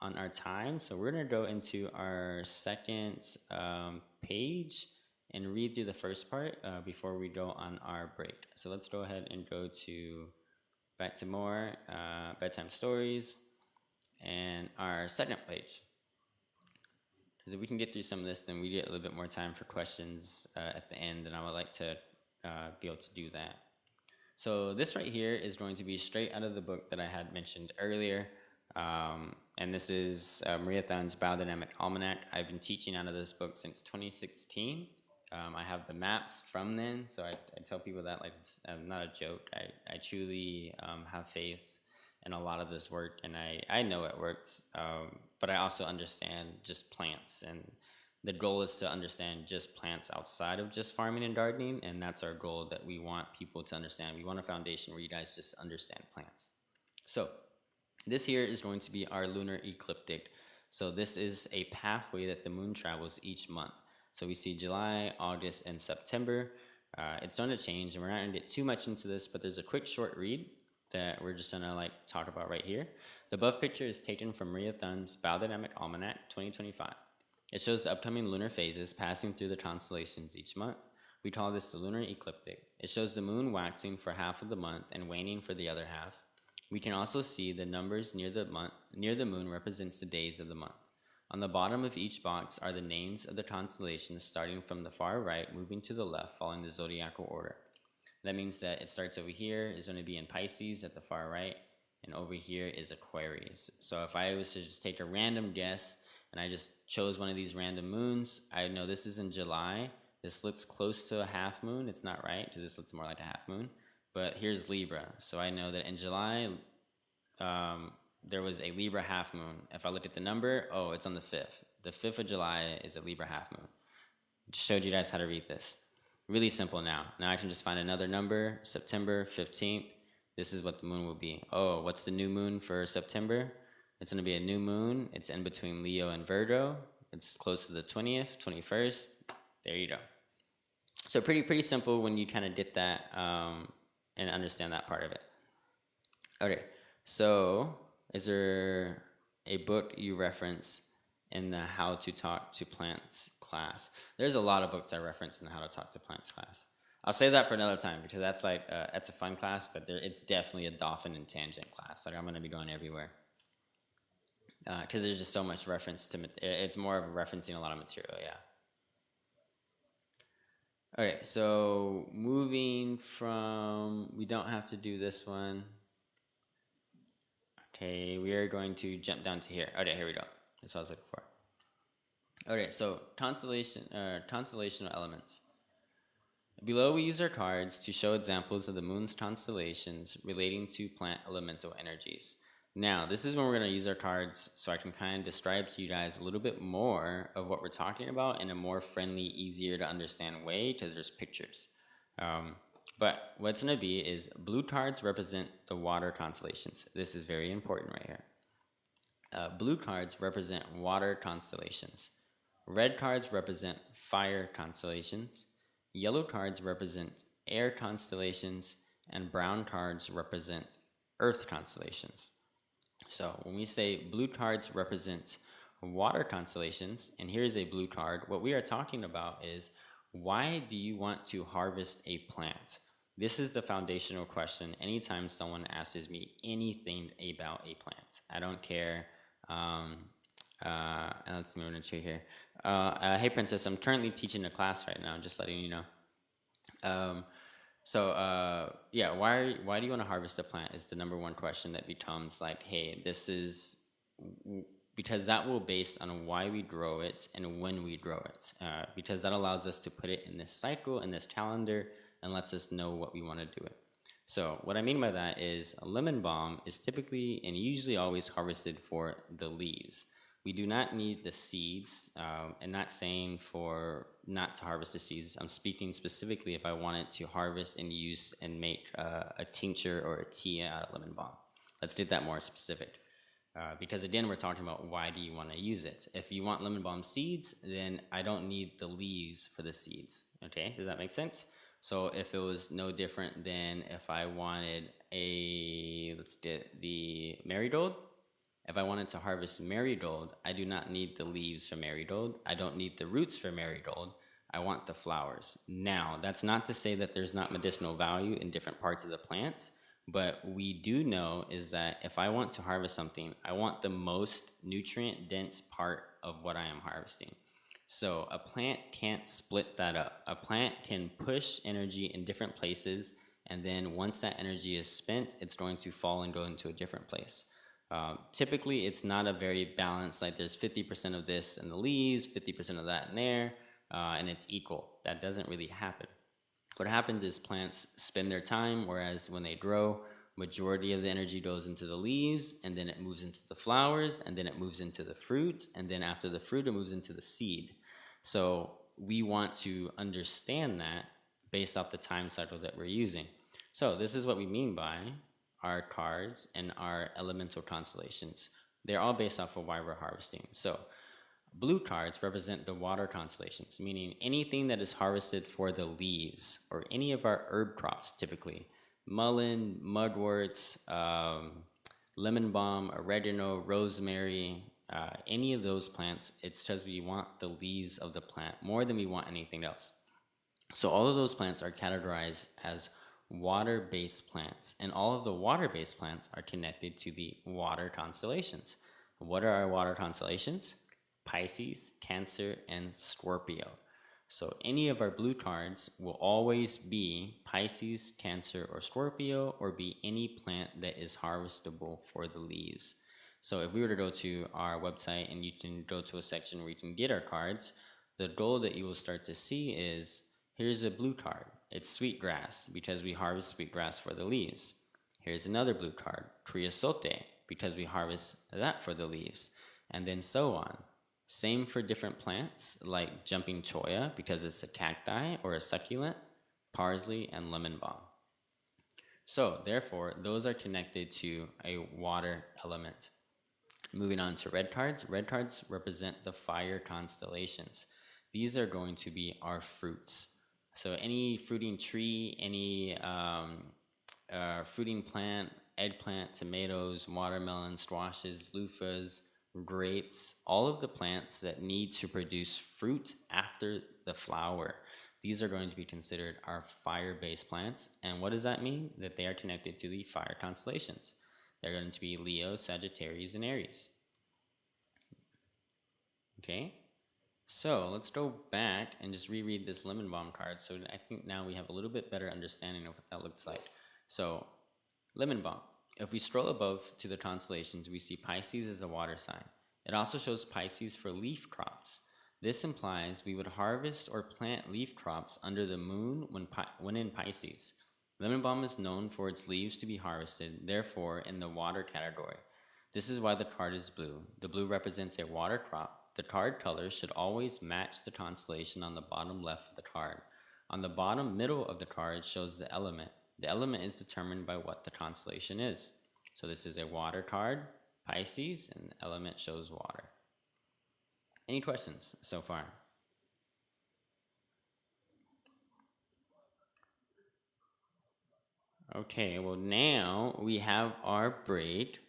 on our time, so we're gonna go into our second page and read through the first part before we go on our break. So let's go ahead and go to back to more bedtime stories and our second page. Because if we can get through some of this, then we get a little bit more time for questions at the end, and I would like to be able to do that. So this right here is going to be straight out of the book that I had mentioned earlier. And this is Maria Thun's Biodynamic Almanac. I've been teaching out of this book since 2016. I have the maps from then, so I tell people that like it's not a joke. I truly have faith in a lot of this work, and I know it works, but I also understand just plants, and the goal is to understand just plants outside of just farming and gardening, and that's our goal, that we want people to understand. We want a foundation where you guys just understand plants. So this here is going to be our lunar ecliptic. So this is a pathway that the moon travels each month. So we see July, August, and September. It's going to change, and we're not going to get too much into this, but there's a quick short read that we're just going to like talk about right here. The above picture is taken from Maria Thun's Biodynamic Almanac 2025. It shows the upcoming lunar phases passing through the constellations each month. We call this the lunar ecliptic. It shows the moon waxing for half of the month and waning for the other half. We can also see the numbers near the moon represents the days of the month. On the bottom of each box are the names of the constellations, starting from the far right, moving to the left, following the zodiacal order. That means that it starts over here, is going to be in Pisces at the far right, and over here is Aquarius. So if I was to just take a random guess, and I just chose one of these random moons, I know this is in July. This looks close to a half moon. It's not right, because this looks more like a half moon. But here's Libra. So I know that in July, there was a Libra half moon. If I look at the number, oh, it's on the 5th. The 5th of July is a Libra half moon. Just showed you guys how to read this. Really simple now. Now I can just find another number, September 15th. This is what the moon will be. Oh, what's the new moon for September? It's going to be a new moon. It's in between Leo and Virgo. It's close to the 20th, 21st. There you go. So pretty simple when you kind of get that and understand that part of it. Okay, so is there a book you reference in the How to Talk to Plants class? There's a lot of books I reference in the How to Talk to Plants class. I'll save that for another time, because that's like that's a fun class, but it's definitely a dolphin and tangent class. Like I'm going to be going everywhere, because there's just so much reference to it's more of referencing a lot of material. Yeah. Okay, so moving from, we don't have to do this one. Okay, we are going to jump down to here. Okay, here we go. That's what I was looking for. Okay, so constellational elements. Below, we use our cards to show examples of the moon's constellations relating to plant elemental energies. Now, this is when we're going to use our cards so I can kind of describe to you guys a little bit more of what we're talking about in a more friendly, easier to understand way, because there's pictures. But what's going to be is blue cards represent the water constellations. This is very important right here. Blue cards represent water constellations. Red cards represent fire constellations. Yellow cards represent air constellations. And brown cards represent earth constellations. So when we say blue cards represent water constellations, and here's a blue card, what we are talking about is Why do you want to harvest a plant? This is the foundational question anytime someone asks me anything about a plant. I don't care. Let's move into here. Hey, Princess, I'm currently teaching a class right now, just letting you know. Yeah, why do you want to harvest a plant is the number one question that becomes like, hey, this is because that will based on why we grow it and when we grow it, because that allows us to put it in this cycle, in this calendar, and lets us know what we want to do it. So what I mean by that is a lemon balm is typically and usually always harvested for the leaves. We do not need the seeds, and not saying for not to harvest the seeds. I'm speaking specifically if I wanted to harvest and use and make a tincture or a tea out of lemon balm. Let's do that more specific. Because again, we're talking about why do you want to use it. If you want lemon balm seeds, then I don't need the leaves for the seeds. Okay, does that make sense? So if it was no different than if I wanted let's get the marigold. If I wanted to harvest marigold, I do not need the leaves for marigold. I don't need the roots for marigold. I want the flowers. Now, that's not to say that there's not medicinal value in different parts of the plants, but we do know is that if I want to harvest something, I want the most nutrient dense part of what I am harvesting. So a plant can't split that up. A plant can push energy in different places, and then once that energy is spent, it's going to fall and go into a different place. Typically, it's not a very balanced, like there's 50% of this in the leaves, 50% of that in there, and it's equal. That doesn't really happen. What happens is plants spend their time, whereas when they grow, majority of the energy goes into the leaves, and then it moves into the flowers, and then it moves into the fruit, and then after the fruit, it moves into the seed. So we want to understand that based off the time cycle that we're using. So this is what we mean by our cards and our elemental constellations. They're all based off of why we're harvesting. So blue cards represent the water constellations, meaning anything that is harvested for the leaves or any of our herb crops typically. Mullein, mugwort, lemon balm, oregano, rosemary, any of those plants, it's because we want the leaves of the plant more than we want anything else. So all of those plants are categorized as water-based plants, and all of the water-based plants are connected to the water constellations. What are our water constellations? Pisces, Cancer, and Scorpio. So any of our blue cards will always be Pisces, Cancer, or Scorpio, or be any plant that is harvestable for the leaves. So if we were to go to our website and you can go to a section where you can get our cards, the goal that you will start to see is, here's a blue card. It's sweetgrass because we harvest sweetgrass for the leaves. Here's another blue card, creosote, because we harvest that for the leaves, and then so on. Same for different plants like jumping cholla because it's a cacti or a succulent, parsley, and lemon balm. So therefore, those are connected to a water element. Moving on to red cards. Red cards represent the fire constellations. These are going to be our fruits. So any fruiting tree, any fruiting plant, eggplant, tomatoes, watermelon, squashes, loofahs, grapes, all of the plants that need to produce fruit after the flower. These are going to be considered our fire-based plants. And what does that mean? That they are connected to the fire constellations. They're going to be Leo, Sagittarius, and Aries. Okay? So let's go back and just reread this lemon balm card. So I think now we have a little bit better understanding of what that looks like. So lemon balm. If we scroll above to the constellations, we see Pisces as a water sign. It also shows Pisces for leaf crops. This implies we would harvest or plant leaf crops under the moon when in Pisces. Lemon balm is known for its leaves to be harvested, therefore in the water category. This is why the card is blue. The blue represents a water crop. The card colors should always match the constellation on the bottom left of the card. On the bottom middle of the card shows the element. The element is determined by what the constellation is. So this is a water card, Pisces, and the element shows water. Any questions so far? Okay, well now we have our break.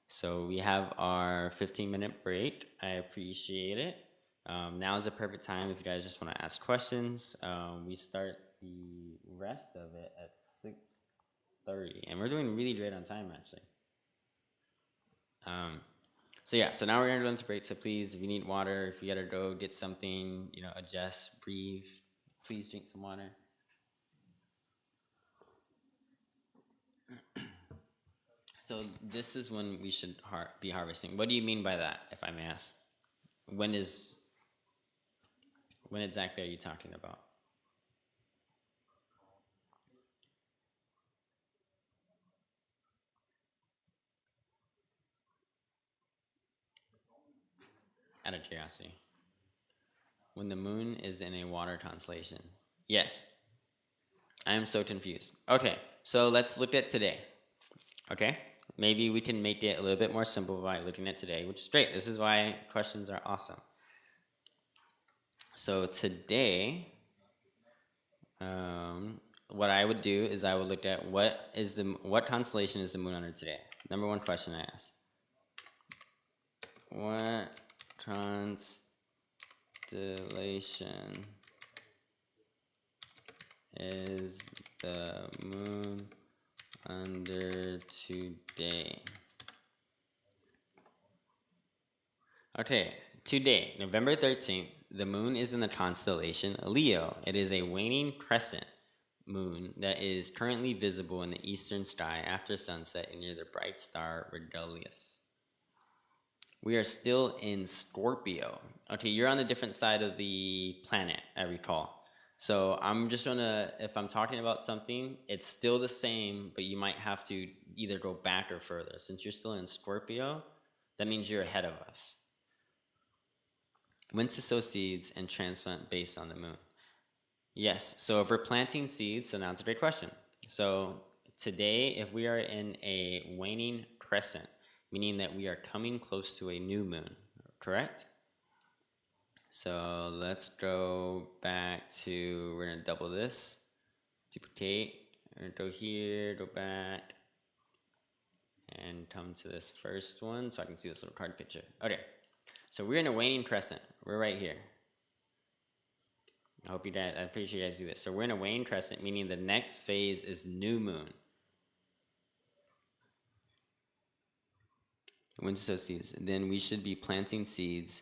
So we have our 15-minute break. I appreciate it. Now is the perfect time if you guys just want to ask questions. We start the rest of it at 6:30, and we're doing really great on time, actually. So yeah, so now we're gonna go into break. So please, if you need water, if you gotta go get something, you know, adjust, breathe, please drink some water. So this is when we should be harvesting. What do you mean by that, if I may ask? When exactly are you talking about? Out of curiosity. When the moon is in a water constellation. Yes. I am so confused. Okay, so let's look at today. Okay? Maybe we can make it a little bit more simple by looking at today, which is great. This is why questions are awesome. So today, what I would do is I would look at what constellation is the moon under today. Number one question I ask. What constellation is the moon under today? Okay, today, November 13th, the moon is in the constellation Leo. It is a waning crescent moon that is currently visible in the eastern sky after sunset near the bright star Regulus. We are still in Scorpio. Okay, you're on a different side of the planet, I recall. So I'm just gonna, if I'm talking about something, it's still the same, but you might have to either go back or further. Since you're still in Scorpio, that means you're ahead of us. When to sow seeds and transplant based on the moon? Yes, so if we're planting seeds, so now it's a great question. So today, if we are in a waning crescent, meaning that we are coming close to a new moon, correct? So let's go back to, we're gonna double this, duplicate, we're gonna go here, go back, and come to this first one so I can see this little card picture. Okay, so we're in a waning crescent, we're right here. I hope you guys, I'm pretty sure you guys see this. So we're in a waning crescent, meaning the next phase is new moon. When to sow seeds, then we should be planting seeds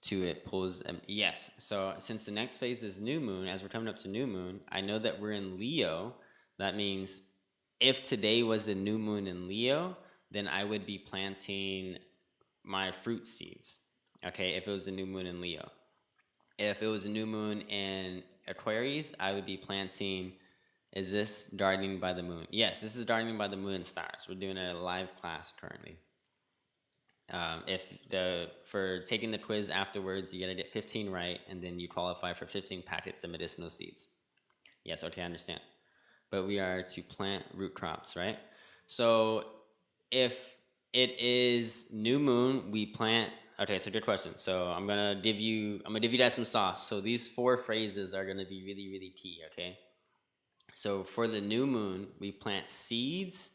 to it pulls. Yes, so since the next phase is new moon, as we're coming up to new moon, I know that we're in Leo. That means if today was the new moon in Leo, then I would be planting my fruit seeds. Okay, if it was the new moon in Leo. If it was a new moon in Aquarius, I would be planting, is this gardening by the moon? Yes, this is gardening by the moon and stars. We're doing a live class currently. For taking the quiz afterwards, you gotta get 15 right, and then you qualify for 15 packets of medicinal seeds. Yes, okay, I understand. But we are to plant root crops, right? So if it is new moon, we plant. Okay, so good question. So I'm gonna give you guys some sauce. So these 4 phrases are gonna be really, really key. Okay. So for the new moon, we plant seeds,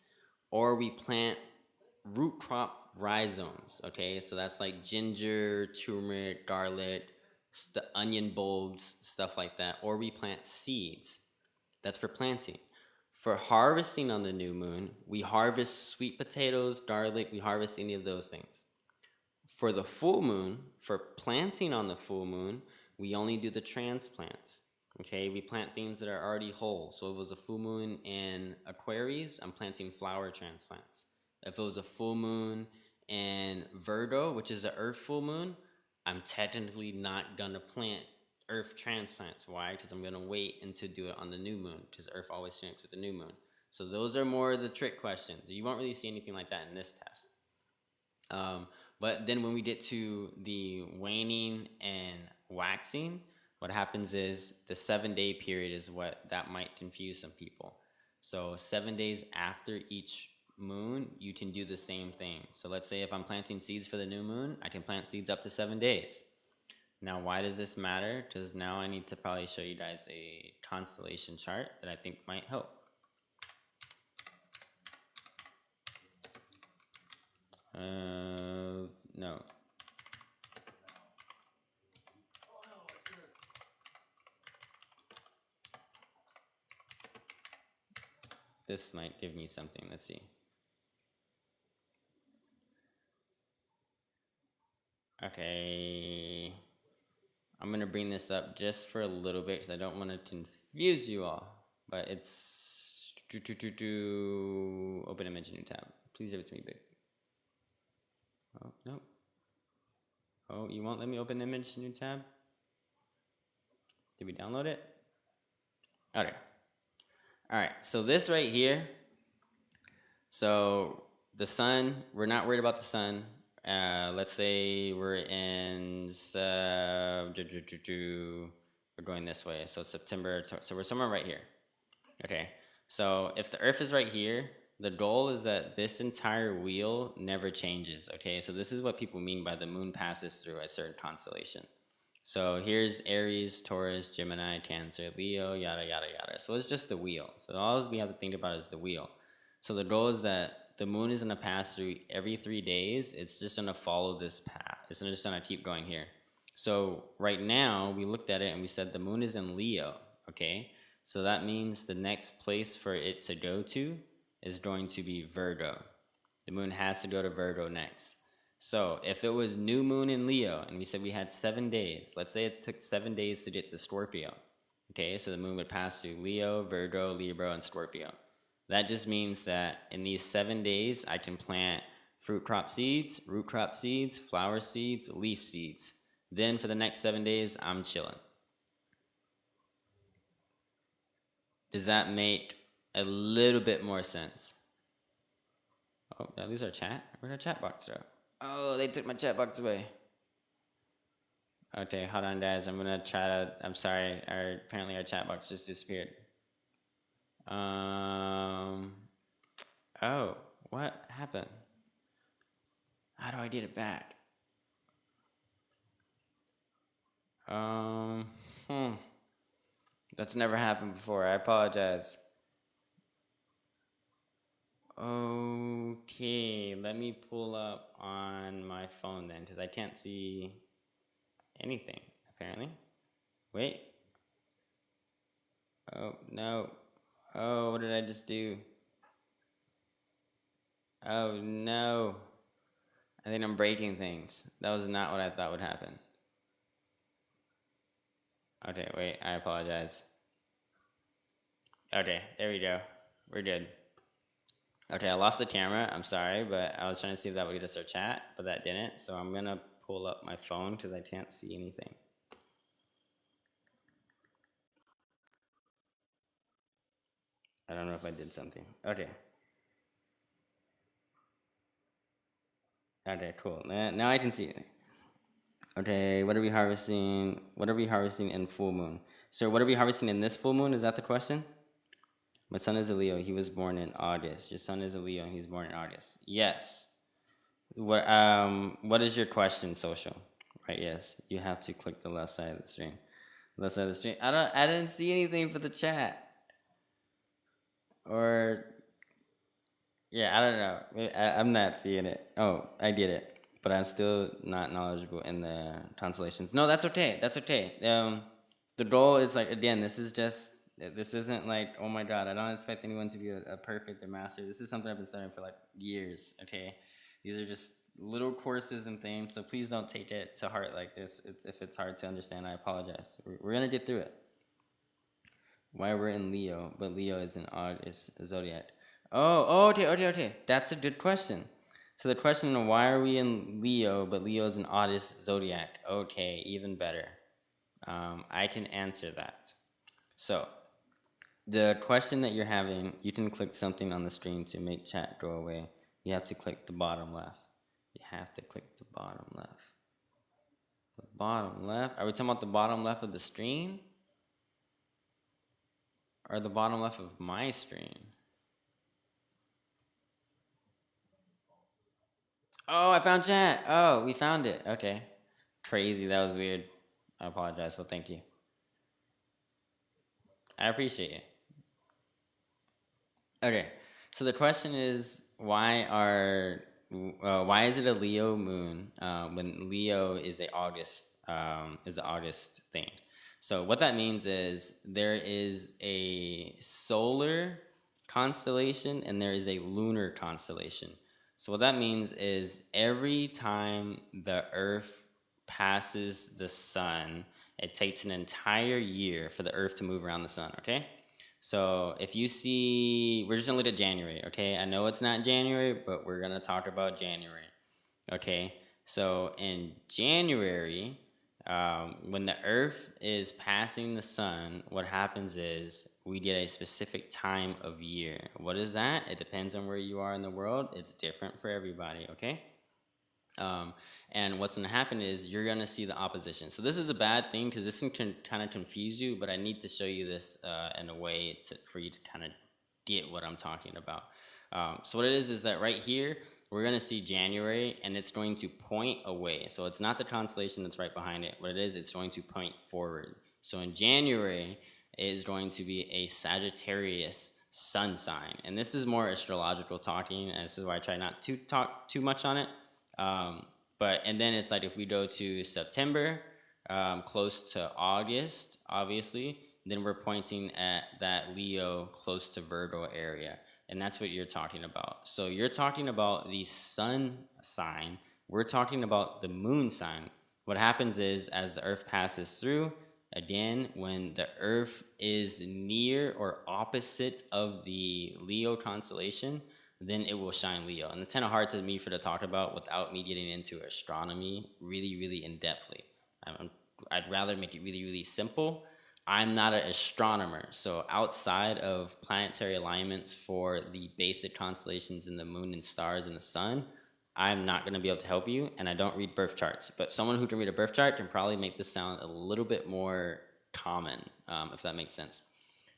or we plant root crop rhizomes. Okay, so that's like ginger, turmeric, garlic, onion bulbs, stuff like that. Or we plant seeds. That's for planting. For harvesting on the new moon, we harvest sweet potatoes, garlic, we harvest any of those things. For the full moon, for planting on the full moon, we only do the transplants. Okay, we plant things that are already whole. So if it was a full moon in Aquarius, I'm planting flower transplants. If it was a full moon in Virgo, which is the earth full moon, I'm technically not gonna plant earth transplants. Why? Because I'm gonna wait until do it on the new moon, because earth always changes with the new moon. So those are more the trick questions. You won't really see anything like that in this test. But then when we get to the waning and waxing, what happens is the 7-day period is what that might confuse some people. So 7 days after each moon, you can do the same thing. So let's say if I'm planting seeds for the new moon, I can plant seeds up to 7 days. Now, why does this matter? Because now I need to probably show you guys a constellation chart that I think might help. No. This might give me something. Let's see. Okay. I'm going to bring this up just for a little bit because I don't want to confuse you all. But it's... Open image, new tab. Please give it to me, big. Oh, no. Oh, you won't let me open image, new tab? Did we download it? Okay. All right, so this right here, so the sun, we're not worried about the sun. Let's say we're in, we're going this way, so September, so we're somewhere right here. Okay, so if the Earth is right here, the goal is that this entire wheel never changes, okay? So this is what people mean by the moon passes through a certain constellation. So here's Aries, Taurus, Gemini, Cancer, Leo, yada, yada, yada. So it's just the wheel. So all we have to think about is the wheel. So the goal is that the moon is going to pass through every 3 days. It's just going to follow this path. It's just going to keep going here. So right now, we looked at it and we said the moon is in Leo, okay? So that means the next place for it to go to is going to be Virgo. The moon has to go to Virgo next. So if it was new moon in Leo and we said we had 7 days, let's say it took 7 days to get to Scorpio. Okay, so the moon would pass through Leo, Virgo, Libra, and Scorpio. That just means that in these 7 days, I can plant fruit crop seeds, root crop seeds, flower seeds, leaf seeds. Then for the next 7 days, I'm chilling. Does that make a little bit more sense? Oh, did I lose our chat? Where'd our chat box go? Oh, they took my chat box away. Okay, hold on, guys. I'm gonna try to. I'm sorry. Apparently our chat box just disappeared. Oh, what happened? How do I get it back? That's never happened before. I apologize. Okay, let me pull up on my phone then, because I can't see anything, apparently. Wait. Oh, no. Oh, what did I just do? Oh, no. I think I'm breaking things. That was not what I thought would happen. Okay, wait, I apologize. Okay, there we go. We're good. Okay, I lost the camera. I'm sorry, but I was trying to see if that would get us our chat, but that didn't. So I'm going to pull up my phone because I can't see anything. I don't know if I did something. Okay. Okay, cool. Now I can see it. Okay, what are we harvesting? What are we harvesting in full moon? So what are we harvesting in this full moon? Is that the question? My son is a Leo. He was born in August. Your son is a Leo. He's born in August. Yes. What is your question, social? Right, yes. You have to click the left side of the stream. Left side of the stream. I didn't see anything for the chat. Or yeah, I don't know. I'm not seeing it. Oh, I get it. But I'm still not knowledgeable in the constellations. No, that's okay. That's okay. The goal is like, again, this isn't like, oh my God, I don't expect anyone to be a perfect or master. This is something I've been studying for like years, okay? These are just little courses and things, so please don't take it to heart like this. If it's hard to understand, I apologize. We're gonna get through it. Why we're in Leo, but Leo is in August, zodiac. Oh, okay. That's a good question. So the question of why are we in Leo, but Leo is in August, zodiac. Okay, even better. I can answer that. So the question that you're having, you can click something on the screen to make chat go away. You have to click the bottom left. You have to click the bottom left. The bottom left? Are we talking about the bottom left of the screen? Or the bottom left of my screen? Oh, I found chat. Oh, we found it. Okay. Crazy. That was weird. I apologize. Well, thank you. I appreciate you. Okay. So the question is, why is it a Leo moon when Leo is an August thing? So what that means is there is a solar constellation and there is a lunar constellation. So what that means is every time the Earth passes the sun, it takes an entire year for the Earth to move around the sun, okay? So if you see, we're just gonna look at January, okay? I know it's not January, but we're gonna talk about January, okay? So in January, when the Earth is passing the sun, what happens is we get a specific time of year. What is that? It depends on where you are in the world. It's different for everybody, okay? And what's going to happen is you're going to see the opposition. So this is a bad thing because this can kind of confuse you, but I need to show you this in a way for you to kind of get what I'm talking about. So what it is that right here, we're going to see January, and it's going to point away. So it's not the constellation that's right behind it. What it is, it's going to point forward. So in January, it is going to be a Sagittarius sun sign. And this is more astrological talking, and this is why I try not to talk too much on it. And then it's like if we go to September, close to August, obviously, then we're pointing at that Leo close to Virgo area. And that's what you're talking about. So you're talking about the sun sign. We're talking about the moon sign. What happens is as the Earth passes through, again, when the Earth is near or opposite of the Leo constellation, then it will shine Leo. And it's kind of hard to me to talk about without me getting into astronomy really, really in-depthly. I'd rather make it really, really simple. I'm not an astronomer, so outside of planetary alignments for the basic constellations in the moon and stars and the sun, I'm not going to be able to help you, and I don't read birth charts. But someone who can read a birth chart can probably make this sound a little bit more common, if that makes sense.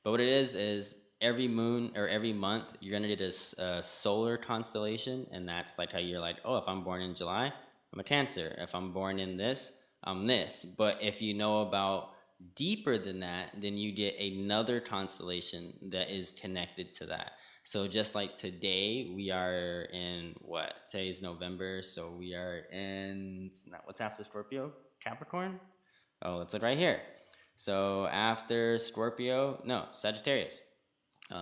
But what it is every moon or every month, you're going to get a solar constellation, and that's like how you're like, oh, if I'm born in July, I'm a Cancer. If I'm born in this, I'm this. But if you know about deeper than that, then you get another constellation that is connected to that. So just like today, we are in what? Today's November, so we are in, what's after Scorpio? Capricorn? Oh, it's like right here. So after Scorpio, no, Sagittarius.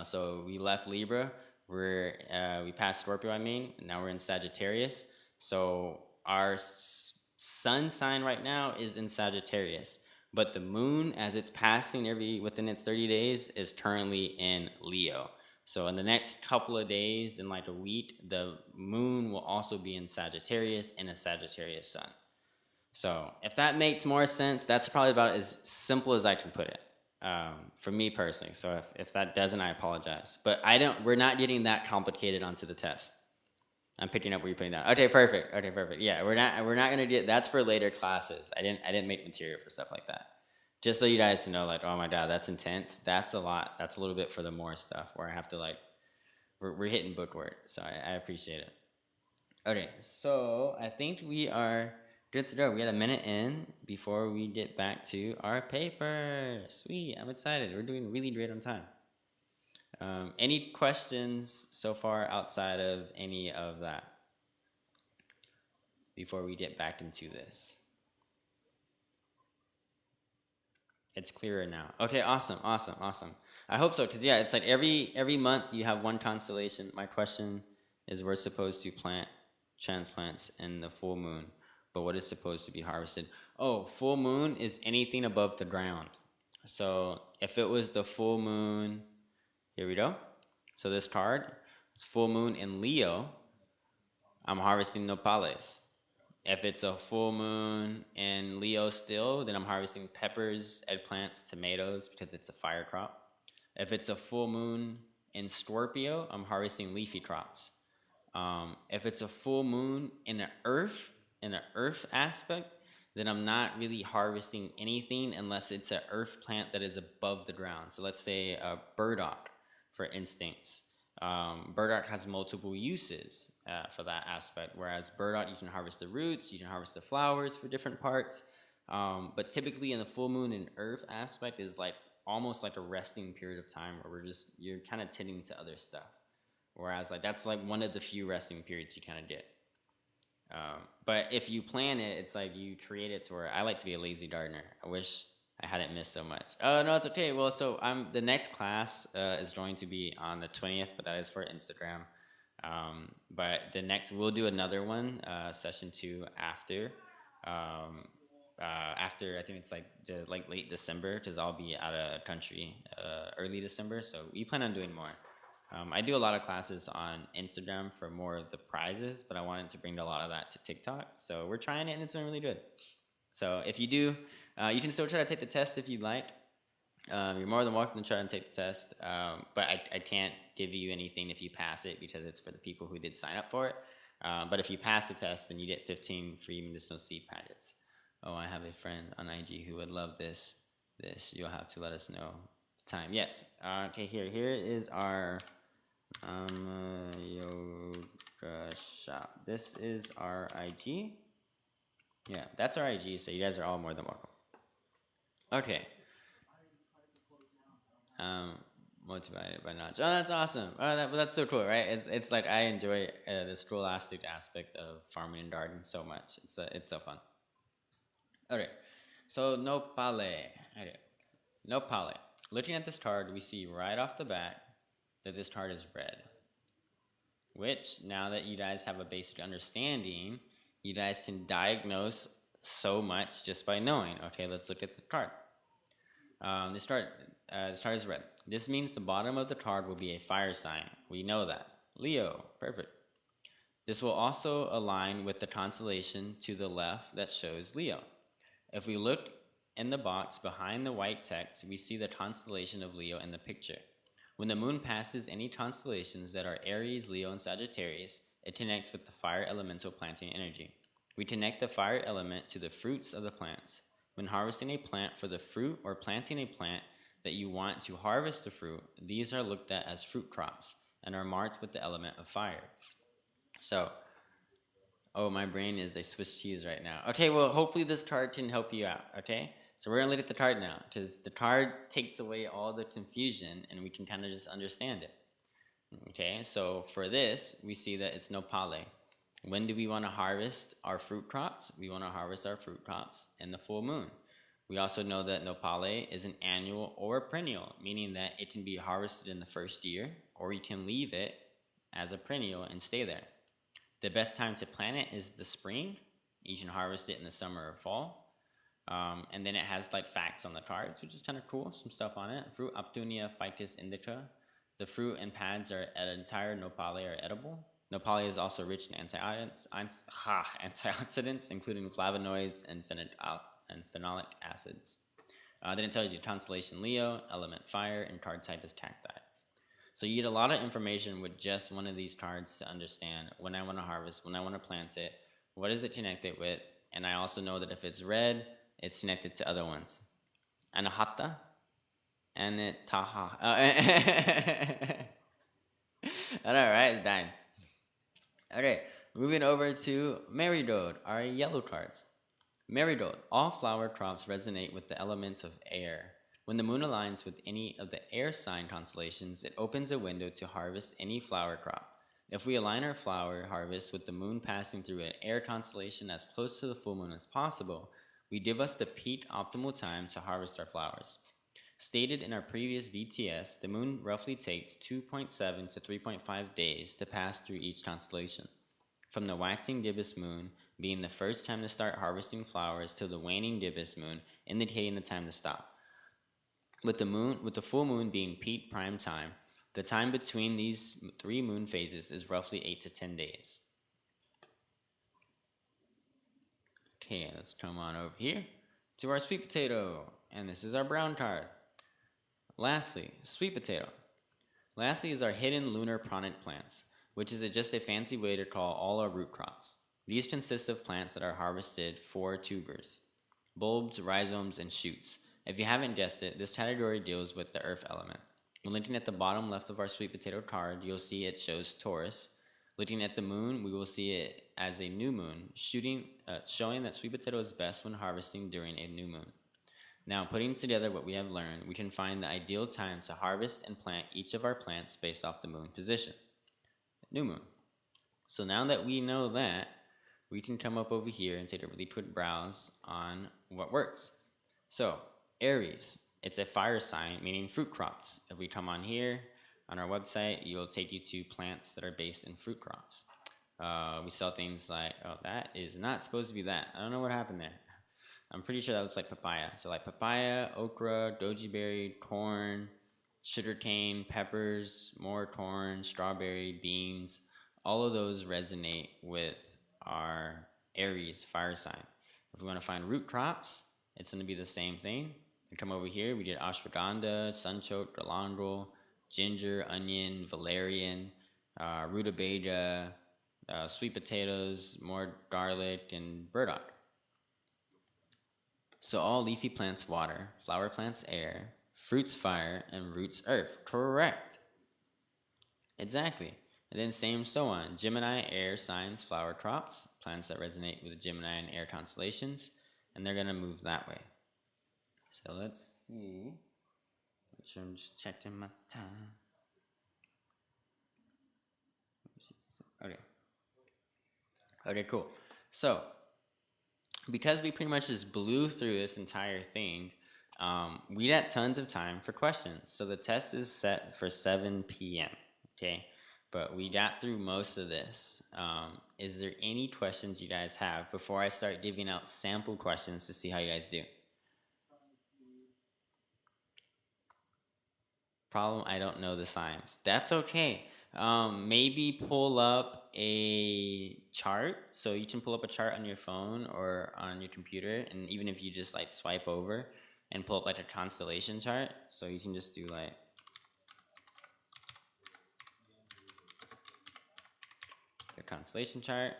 So we left Libra, we passed Scorpio, and now we're in Sagittarius. So our sun sign right now is in Sagittarius. But the moon, as it's passing within its 30 days, is currently in Leo. So in the next couple of days, in like a week, the moon will also be in Sagittarius and a Sagittarius sun. So if that makes more sense, that's probably about as simple as I can put it, for me personally. So if that doesn't, I apologize. But we're not getting that complicated onto the test. I'm picking up what you're putting down. Okay, perfect. Yeah, we're not gonna get, that's for later classes. I didn't make material for stuff like that. Just so you guys to know, like, oh my God, that's intense. That's a lot. That's a little bit for the more stuff where I have to like, we're hitting bookwork. So I appreciate it. Okay, so I think we are good to go. We got a minute in before we get back to our paper. Sweet, I'm excited. We're doing really great on time. Any questions so far outside of any of that before we get back into this? It's clearer now. Okay, awesome. I hope so, because yeah, it's like every month you have one constellation. My question is, we're supposed to plant transplants in the full moon, but what is supposed to be harvested? Oh, full moon is anything above the ground. So if it was the full moon, here we go. So this card, it's full moon in Leo, I'm harvesting nopales. If it's a full moon in Leo still, then I'm harvesting peppers, eggplants, tomatoes, because it's a fire crop. If it's a full moon in Scorpio, I'm harvesting leafy crops. If it's a full moon in an earth aspect, then I'm not really harvesting anything unless it's an earth plant that is above the ground. So let's say a burdock, for instance. Burdock has multiple uses for that aspect, whereas burdock, you can harvest the roots, you can harvest the flowers for different parts, but typically in the full moon and earth aspect is like almost like a resting period of time where you're kind of tending to other stuff, whereas like that's like one of the few resting periods you kind of get. But if you plan it, it's like you create it to where I like to be a lazy gardener. I wish I hadn't missed so much. Oh no, it's okay. Well, so the next class is going to be on the 20th, but that is for Instagram. But the next we'll do another one, session 2 after. After I think it's like late December, because I'll be out of country early December. So we plan on doing more. I do a lot of classes on Instagram for more of the prizes, but I wanted to bring a lot of that to TikTok. So we're trying it, and it's doing really good. So if you do, you can still try to take the test if you'd like. You're more than welcome to try and take the test, but I can't give you anything if you pass it because it's for the people who did sign up for it. But if you pass the test, then you get 15 free medicinal seed packets. Oh, I have a friend on IG who would love this. You'll have to let us know the time. Yes. Okay, here is our yoga shop. This is our IG. Yeah, that's our IG, so you guys are all more than welcome. Okay. Motivated by knowledge. Oh, that's awesome. Oh, that's so cool, right? It's like I enjoy the scholastic aspect of farming and gardening so much. It's so fun. Okay, so nopale. Okay, nopale. Looking at this card, we see right off the bat that this card is red. Which, now that you guys have a basic understanding, you guys can diagnose so much just by knowing. Okay, let's look at the card. This card is red. This means the bottom of the card will be a fire sign. We know that. Leo, perfect. This will also align with the constellation to the left that shows Leo. If we look in the box behind the white text, we see the constellation of Leo in the picture. When the moon passes any constellations that are Aries, Leo, and Sagittarius, it connects with the fire elemental planting energy. We connect the fire element to the fruits of the plants. When harvesting a plant for the fruit or planting a plant that you want to harvest the fruit, these are looked at as fruit crops and are marked with the element of fire. So, oh, my brain is a Swiss cheese right now. Okay, well, hopefully this card can help you out, okay? So we're going to look at the card now, because the card takes away all the confusion, and we can kind of just understand it. Okay, so for this, we see that it's nopale. When do we want to harvest our fruit crops? We want to harvest our fruit crops in the full moon. We also know that nopale is an annual or a perennial, meaning that it can be harvested in the first year, or you can leave it as a perennial and stay there. The best time to plant it is the spring. You can harvest it in the summer or fall. And then it has like facts on the cards, which is kind of cool, some stuff on it. Fruit Optunia ficus indica. The fruit and pads are entire nopale are edible. Nopale is also rich in antioxidants, including flavonoids and phenolic acids. Then it tells you constellation Leo, element fire, and card type is cacti. So you get a lot of information with just one of these cards to understand when I want to harvest, when I want to plant it, what is it connected with, and I also know that if it's red, it's connected to other ones. Anahata, Anitaha. All right, it's dying. Okay, moving over to Marigold, our yellow cards. Marigold, all flower crops resonate with the elements of air. When the moon aligns with any of the air sign constellations, it opens a window to harvest any flower crop. If we align our flower harvest with the moon passing through an air constellation as close to the full moon as possible, we give us the peak optimal time to harvest our flowers. Stated in our previous BTS, the moon roughly takes 2.7 to 3.5 days to pass through each constellation. From the waxing gibbous moon being the first time to start harvesting flowers to the waning gibbous moon indicating the time to stop. With the full moon being peak prime time, the time between these 3 moon phases is roughly 8 to 10 days. Okay, let's come on over here to our sweet potato, and this is our brown card. Lastly, sweet potato. Lastly is our hidden lunar prominent plants, which is just a fancy way to call all our root crops. These consist of plants that are harvested for tubers, bulbs, rhizomes, and shoots. If you haven't guessed it, this category deals with the earth element. When looking at the bottom left of our sweet potato card, you'll see it shows Taurus. Looking at the moon, we will see it as a new moon, showing that sweet potato is best when harvesting during a new moon. Now, putting together what we have learned, we can find the ideal time to harvest and plant each of our plants based off the moon position. New moon. So now that we know that, we can come up over here and take a really quick browse on what works. So, Aries, it's a fire sign, meaning fruit crops. If we come on here, on our website, you'll take you to plants that are based in fruit crops. We sell things like, oh, that is not supposed to be that. I don't know what happened there. I'm pretty sure that looks like papaya. So like papaya, okra, goji berry, corn, sugarcane, peppers, more corn, strawberry, beans. All of those resonate with our Aries fire sign. If we want to find root crops, it's going to be the same thing. We come over here, we did ashwagandha, sunchoke, galangal, ginger, onion, valerian, rutabaga, sweet potatoes, more garlic, and burdock. So all leafy plants water, flower plants air, fruits fire, and roots earth. Correct. Exactly. And then same so on. Gemini, air signs, flower crops, plants that resonate with the Gemini and air constellations, and they're going to move that way. So let's see. I'm just checking my time. Okay. Okay, cool. So, because we pretty much just blew through this entire thing, we got tons of time for questions. So the test is set for 7 p.m., okay? But we got through most of this. Is there any questions you guys have before I start giving out sample questions to see how you guys do? Problem, I don't know the signs. That's okay. Maybe pull up a chart. So you can pull up a chart on your phone or on your computer. And even if you just like swipe over and pull up like a constellation chart. So you can just do like a constellation chart.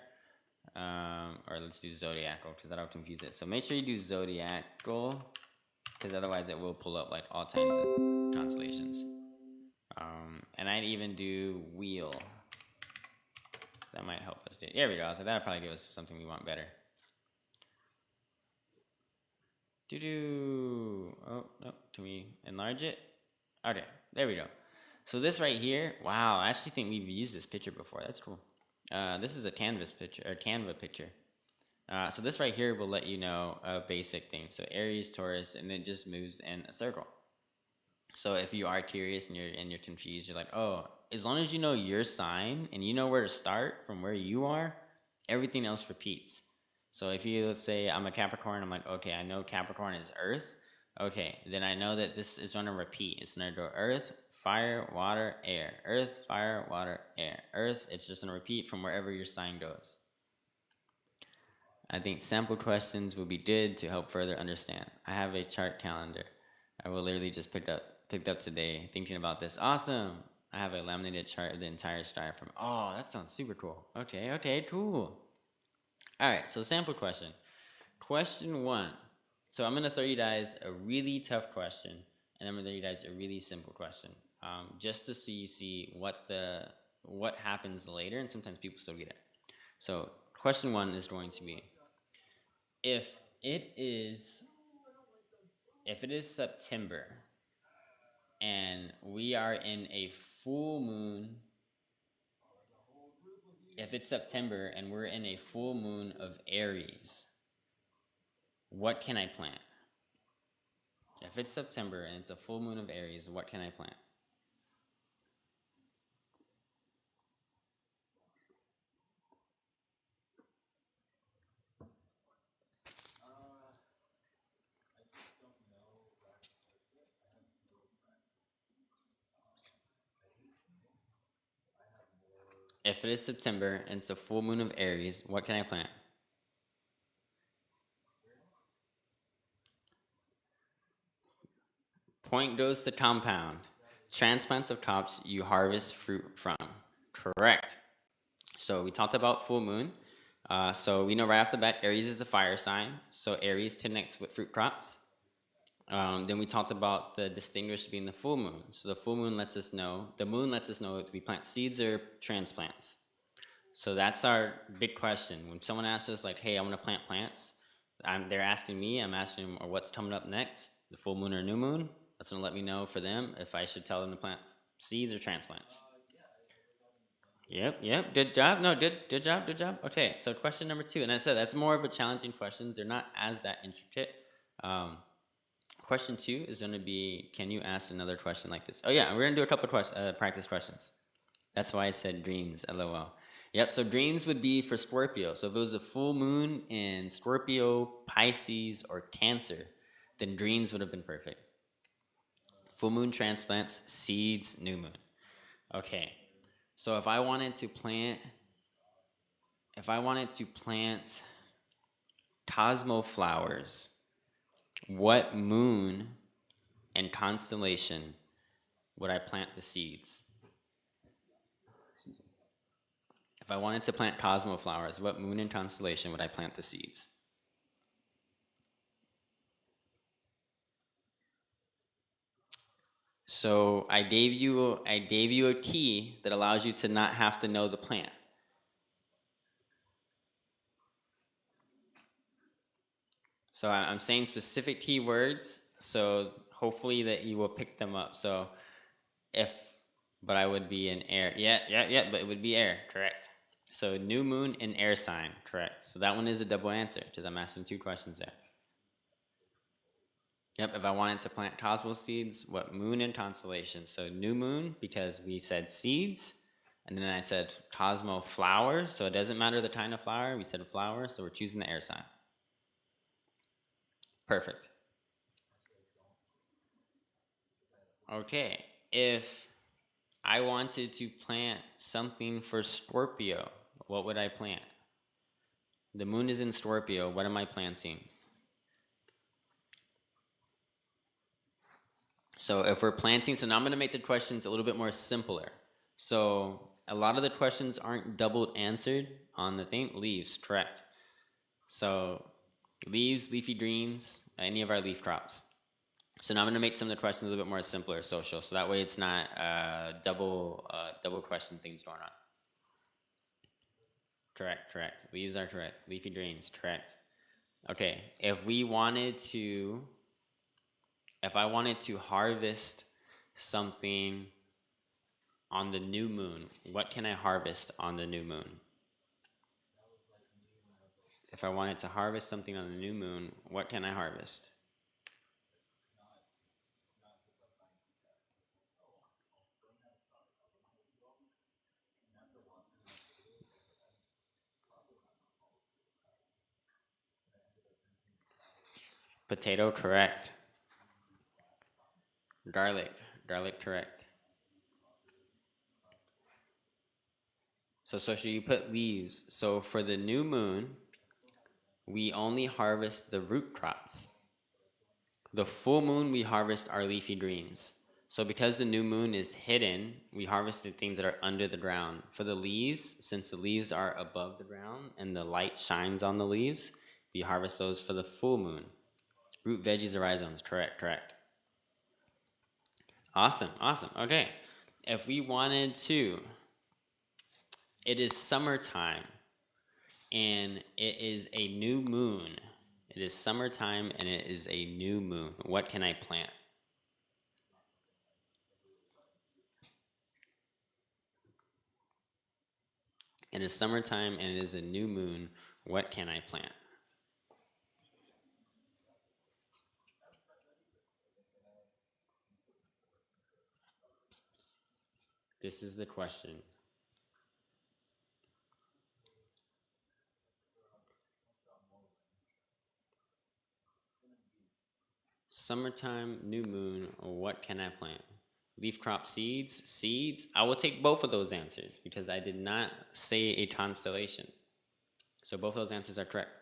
Or let's do zodiacal because that'll confuse it. So make sure you do zodiacal because otherwise it will pull up like all kinds of constellations. And I'd even do wheel. That might help us do it. There we go. So that'll probably give us something we want better. Oh, no. Can we enlarge it? Okay, there we go. So this right here, wow, I actually think we've used this picture before. That's cool. This is a canvas picture, or Canva picture. So this right here will let you know a basic thing. So Aries, Taurus, and it just moves in a circle. So if you are curious and you're confused, you're like, oh, as long as you know your sign and you know where to start from where you are, everything else repeats. So if you, let's say I'm a Capricorn, I'm like, okay, I know Capricorn is earth. Okay, then I know that this is going to repeat. It's going to go earth, fire, water, air. Earth, fire, water, air. Earth, it's just going to repeat from wherever your sign goes. I think sample questions will be good to help further understand. I have a chart calendar. I will literally just picked up today thinking about this. Awesome. I have a laminated chart of the entire star from. Oh, that sounds super cool. Okay, cool. All right, so sample question. Question 1. So I'm going to throw you guys a really tough question, and I'm going to throw you guys a really simple question, just to see what happens later, and sometimes people still get it. So question 1 is going to be, if it is September, and we are in a full moon, if it's September and we're in a full moon of Aries, what can I plant? If it's September and it's a full moon of Aries, what can I plant? If it is September and it's a full moon of Aries, what can I plant? Point goes to compound. Transplants of crops you harvest fruit from. Correct. So we talked about full moon. So we know right off the bat Aries is a fire sign. So Aries connects with fruit crops. Then we talked about the distinguish being the full moon. So the full moon lets us know, the moon lets us know if we plant seeds or transplants. So that's our big question. When someone asks us like, hey, I want to plant plants, they're asking me, I'm asking them, or what's coming up next, the full moon or new moon? That's going to let me know for them if I should tell them to plant seeds or transplants. Yep, good job. No, good job. Okay, so question number 2, and I said that's more of a challenging question. They're not as that intricate. Question 2 is going to be, can you ask another question like this? Oh yeah, we're going to do a couple of practice questions. That's why I said dreams, LOL. Yep, so dreams would be for Scorpio. So if it was a full moon in Scorpio, Pisces, or Cancer, then dreams would have been perfect. Full moon transplants, seeds, new moon. Okay, so if I wanted to plant Cosmo flowers, what moon and constellation would I plant the seeds? If I wanted to plant Cosmo flowers, what moon and constellation would I plant the seeds? So I gave you a key that allows you to not have to know the plant. So I'm saying specific keywords, so hopefully that you will pick them up. So but I would be in air. Yeah, but it would be air, correct. So new moon in air sign, correct. So that one is a double answer because I'm asking 2 questions there. Yep, if I wanted to plant Cosmo seeds, what moon and constellation? So new moon, because we said seeds, and then I said Cosmo flowers, so it doesn't matter the kind of flower, we said flowers, so we're choosing the air sign. Perfect. Okay, if I wanted to plant something for Scorpio, what would I plant? The moon is in Scorpio, what am I planting? So if we're planting, so now I'm going to make the questions a little bit more simpler. So a lot of the questions aren't doubled answered on the thing. Leaves, correct. So leaves, leafy greens, any of our leaf crops. So now I'm going to make some of the questions a little bit more simpler, social. So that way it's not double question things going on. Correct. Leaves are correct. Leafy greens, correct. Okay, if I wanted to harvest something on the new moon, what can I harvest on the new moon? If I wanted to harvest something on the new moon, what can I harvest? Potato, correct. Garlic, correct. So you put leaves. So for the new moon, we only harvest the root crops. The full moon, we harvest our leafy greens. So because the new moon is hidden, we harvest the things that are under the ground. For the leaves, since the leaves are above the ground and the light shines on the leaves, we harvest those for the full moon. Root veggies or rhizomes, correct. Awesome. Okay. If we wanted to, it is summertime and it is a new moon. It is summertime and it is a new moon. What can I plant? It is summertime and it is a new moon. What can I plant? This is the question. Summertime, new moon, what can I plant? Leaf crop seeds. I will take both of those answers because I did not say a constellation. So both of those answers are correct.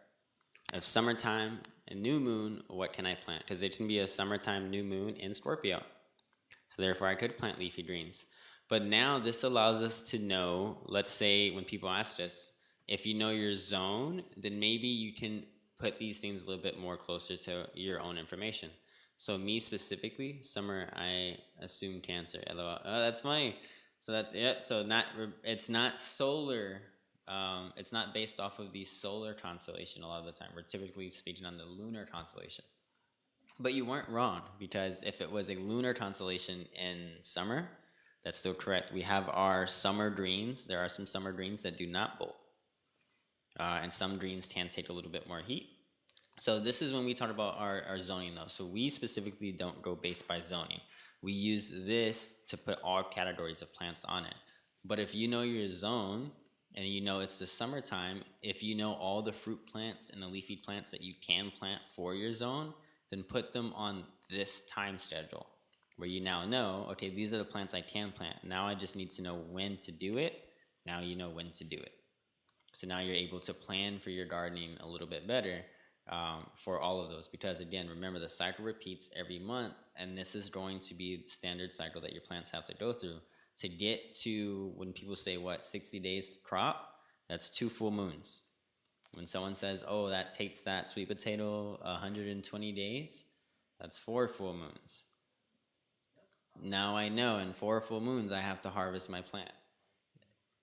If summertime and new moon, what can I plant? Because it can be a summertime new moon in Scorpio. So therefore I could plant leafy greens. But now this allows us to know, let's say when people ask us, if you know your zone, then maybe you can put these things a little bit more closer to your own information. So me specifically, summer, I assume Cancer. LOL. Oh, that's funny. So that's it. So it's not solar. It's not based off of the solar constellation a lot of the time. We're typically speaking on the lunar constellation. But you weren't wrong, because if it was a lunar constellation in summer, that's still correct. We have our summer greens. There are some summer greens that do not bolt. And some greens can take a little bit more heat. So this is when we talk about our zoning though. So we specifically don't go based by zoning. We use this to put all categories of plants on it. But if you know your zone and you know it's the summertime, if you know all the fruit plants and the leafy plants that you can plant for your zone, then put them on this time schedule where you now know, okay, these are the plants I can plant. Now I just need to know when to do it. Now you know when to do it. So now you're able to plan for your gardening a little bit better for all of those. Because again, remember the cycle repeats every month, and this is going to be the standard cycle that your plants have to go through. To get to, when people say, what, 60 days crop, that's 2 full moons. When someone says, oh, that takes that sweet potato 120 days, that's 4 full moons. Now I know in 4 full moons I have to harvest my plant.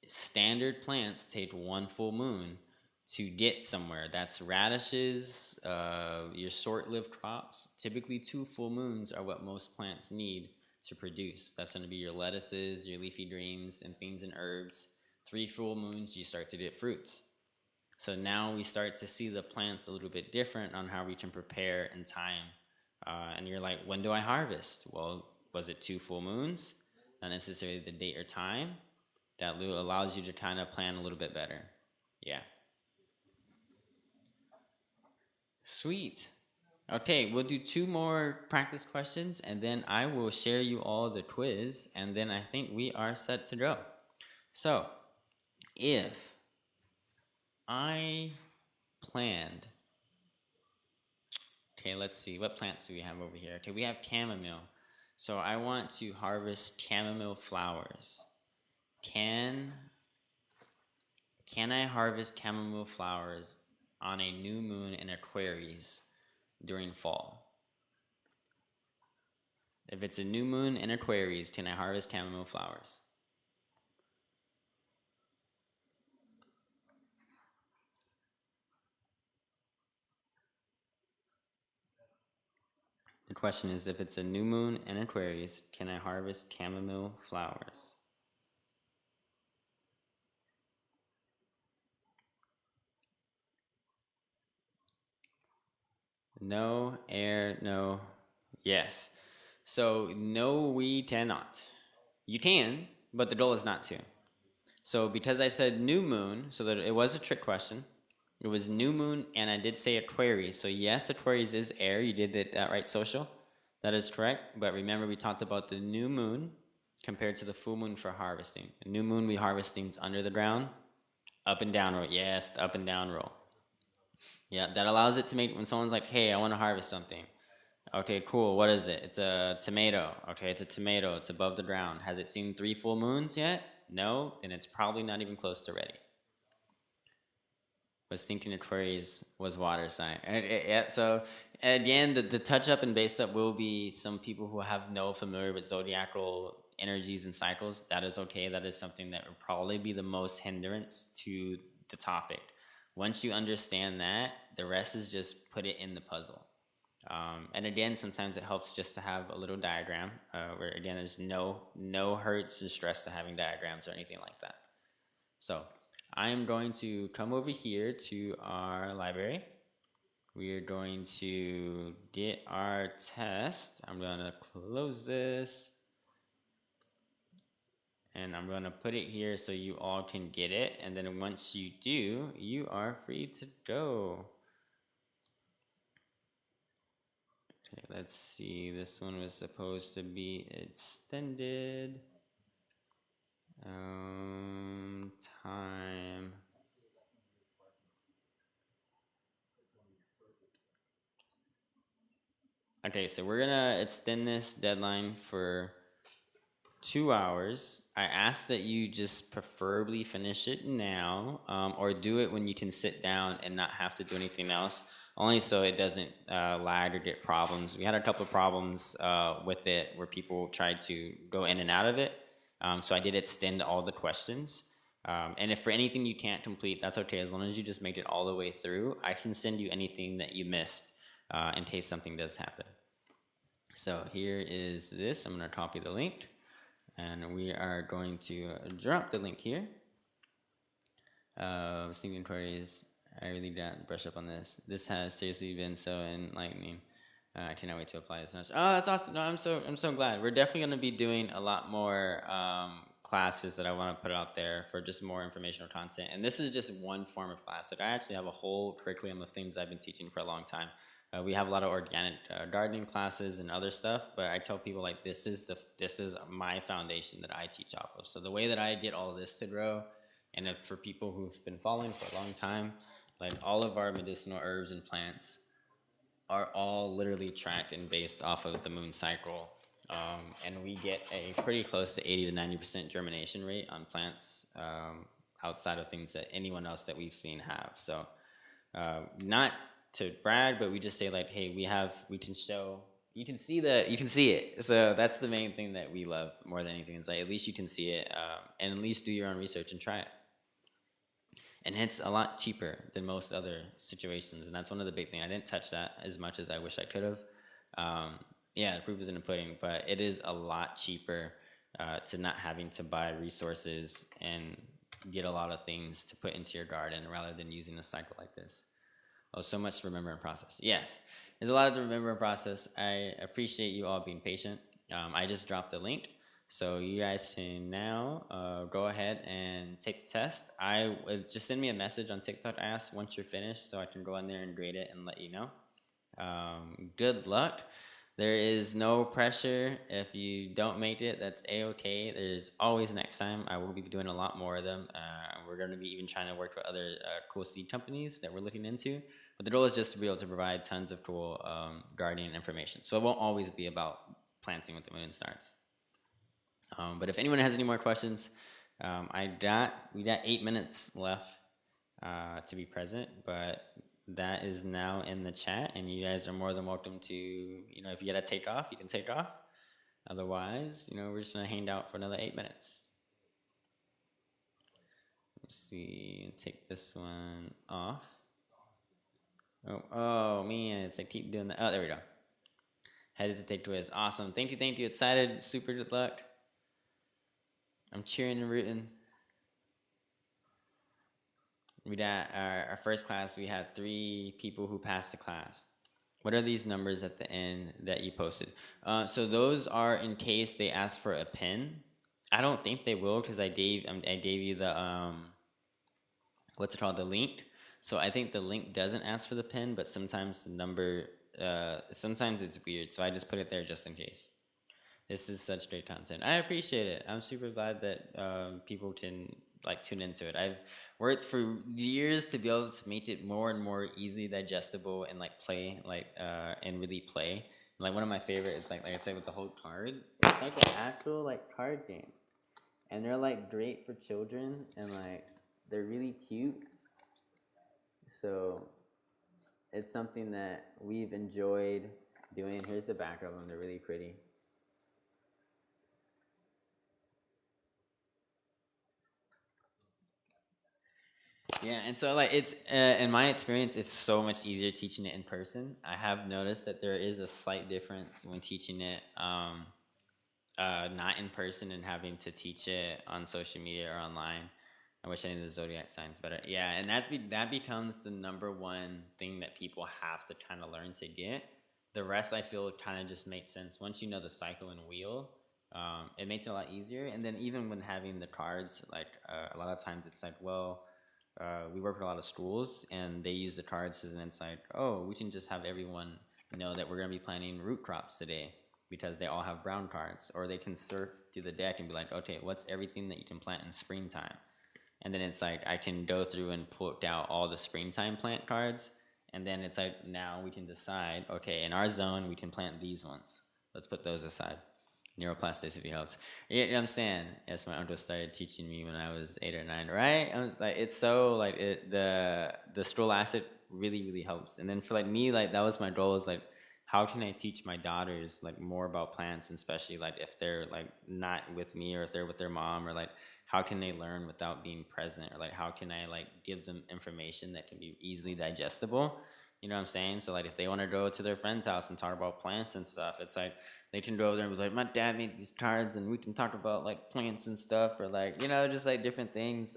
Standard plants take 1 full moon to get somewhere. That's radishes, your short-lived crops. Typically 2 full moons are what most plants need to produce. That's going to be your lettuces, your leafy greens, and things and herbs. 3 full moons, you start to get fruits. So now we start to see the plants a little bit different on how we can prepare in time. And you're like, when do I harvest? Well, was it 2 full moons? Not necessarily the date or time. That allows you to kind of plan a little bit better. Yeah. Sweet. Okay, we'll do 2 more practice questions, and then I will share you all the quiz, and then I think we are set to go. So, if I planned, okay, let's see, what plants do we have over here? Okay, we have chamomile. So I want to harvest chamomile flowers. Can I harvest chamomile flowers on a new moon in Aquarius during fall? If it's a new moon in Aquarius, can I harvest chamomile flowers? The question is, if it's a new moon in Aquarius, can I harvest chamomile flowers? No, air, no, yes. So no, we cannot. You can, but the goal is not to. So because I said new moon, so that it was a trick question. It was new moon, and I did say Aquarius. So yes, Aquarius is air. You did that right, social? That is correct. But remember, we talked about the new moon compared to the full moon for harvesting. The new moon, we harvest things under the ground, up and down roll. Yes, the up and down roll. Yeah, that allows it to make, when someone's like, hey, I want to harvest something. Okay, cool. What is it? It's a tomato. Okay, it's a tomato. It's above the ground. Has it seen 3 full moons yet? No, then it's probably not even close to ready. Was thinking Aquarius was water sign. Yeah, so again, the touch up and base up will be some people who have no familiar with zodiacal energies and cycles. That is okay. That is something that would probably be the most hindrance to the topic. Once you understand that, the rest is just put it in the puzzle. And again, sometimes it helps just to have a little diagram where again, there's no hurts and stress to having diagrams or anything like that. So I am going to come over here to our library. We are going to get our test. I'm going to close this. And I'm going to put it here so you all can get it. And then once you do, you are free to go. Okay, let's see. This one was supposed to be extended. Time. Okay, so we're gonna extend this deadline for 2 hours. I ask that you just preferably finish it now, or do it when you can sit down and not have to do anything else, only so it doesn't lag or get problems. We had a couple of problems with it where people tried to go in and out of it, so I did extend all the questions. And if for anything you can't complete, that's okay. As long as you just make it all the way through, I can send you anything that you missed in case something does happen. So here is this. I'm going to copy the link, and we are going to drop the link here. Singing inquiries, I really didn't brush up on this. This has seriously been so enlightening. I cannot wait to apply this. Oh, that's awesome! No, I'm so glad. We're definitely going to be doing a lot more classes that I want to put out there for just more informational content. And this is just one form of class. Like I actually have a whole curriculum of things I've been teaching for a long time. We have a lot of organic gardening classes and other stuff, but I tell people like this is my foundation that I teach off of. So the way that I get all this to grow, and if for people who've been following for a long time, like all of our medicinal herbs and plants are all literally tracked and based off of the moon cycle. And we get a pretty close to 80 to 90% germination rate on plants outside of things that anyone else that we've seen have. So not to brag, but we just say like, hey, we can show, you can see it. So that's the main thing that we love more than anything is like, at least you can see it and at least do your own research and try it. And it's a lot cheaper than most other situations, and that's one of the big things. I didn't touch that as much as I wish I could have. Yeah, the proof is in the pudding, but it is a lot cheaper to not having to buy resources and get a lot of things to put into your garden rather than using a cycle like this. Oh, so much to remember and process. Yes, there's a lot to remember and process. I appreciate you all being patient. I just dropped the link. So you guys can now go ahead and take the test. Just send me a message on TikTok, ask once you're finished, so I can go in there and grade it and let you know. Good luck. There is no pressure. If you don't make it, that's a-okay. There's always next time. I will be doing a lot more of them. We're going to be even trying to work with other cool seed companies that we're looking into. But the goal is just to be able to provide tons of cool gardening information. So it won't always be about planting with the moon stars. But if anyone has any more questions, we got 8 minutes left to be present, but that is now in the chat, and you guys are more than welcome to, if you gotta take off, you can take off. Otherwise, we're just gonna hang out for another 8 minutes. Let's see, take this one off. Oh man, it's like keep doing that. Oh, there we go. Headed to take twist. Awesome. Thank you. Excited. Super good luck. I'm cheering and rooting. We got our first class. We had 3 people who passed the class. What are these numbers at the end that you posted? So those are in case they ask for a pin. I don't think they will because I gave you the what's it called, the link. So I think the link doesn't ask for the pin, but sometimes the number sometimes it's weird. So I just put it there just in case. This is such great content. I appreciate it. I'm super glad that people can tune into it. I've worked for years to be able to make it more and more easily digestible and play and really play. One of my favorites, like I said, with the whole card, it's like an actual card game, and they're great for children and they're really cute. So it's something that we've enjoyed doing. Here's the back of them. They're really pretty. Yeah, and so it's in my experience, it's so much easier teaching it in person. I have noticed that there is a slight difference when teaching it not in person and having to teach it on social media or online. I wish I knew the zodiac signs better. Yeah, and that becomes the number one thing that people have to kind of learn to get. The rest, I feel, kind of just makes sense once you know the cycle and wheel. It makes it a lot easier. And then even when having the cards, a lot of times it's we work with a lot of schools, and they use the cards as an insight. Oh, we can just have everyone know that we're going to be planting root crops today because they all have brown cards. Or they can surf through the deck and be like, okay, what's everything that you can plant in springtime? And then it's I can go through and put out all the springtime plant cards. And then it's now we can decide, okay, in our zone, we can plant these ones. Let's put those aside. Neuroplasticity helps. You know what I'm saying? Yes, my uncle started teaching me when I was 8 or 9, right? I was it's so the stroll acid really helps. And then for me, that was my goal, is how can I teach my daughters more about plants, and especially if they're not with me, or if they're with their mom, or how can they learn without being present, or how can I give them information that can be easily digestible. You know what I'm saying? So if they want to go to their friend's house and talk about plants and stuff, it's they can go over there and be my dad made these cards and we can talk about plants and stuff, or just different things.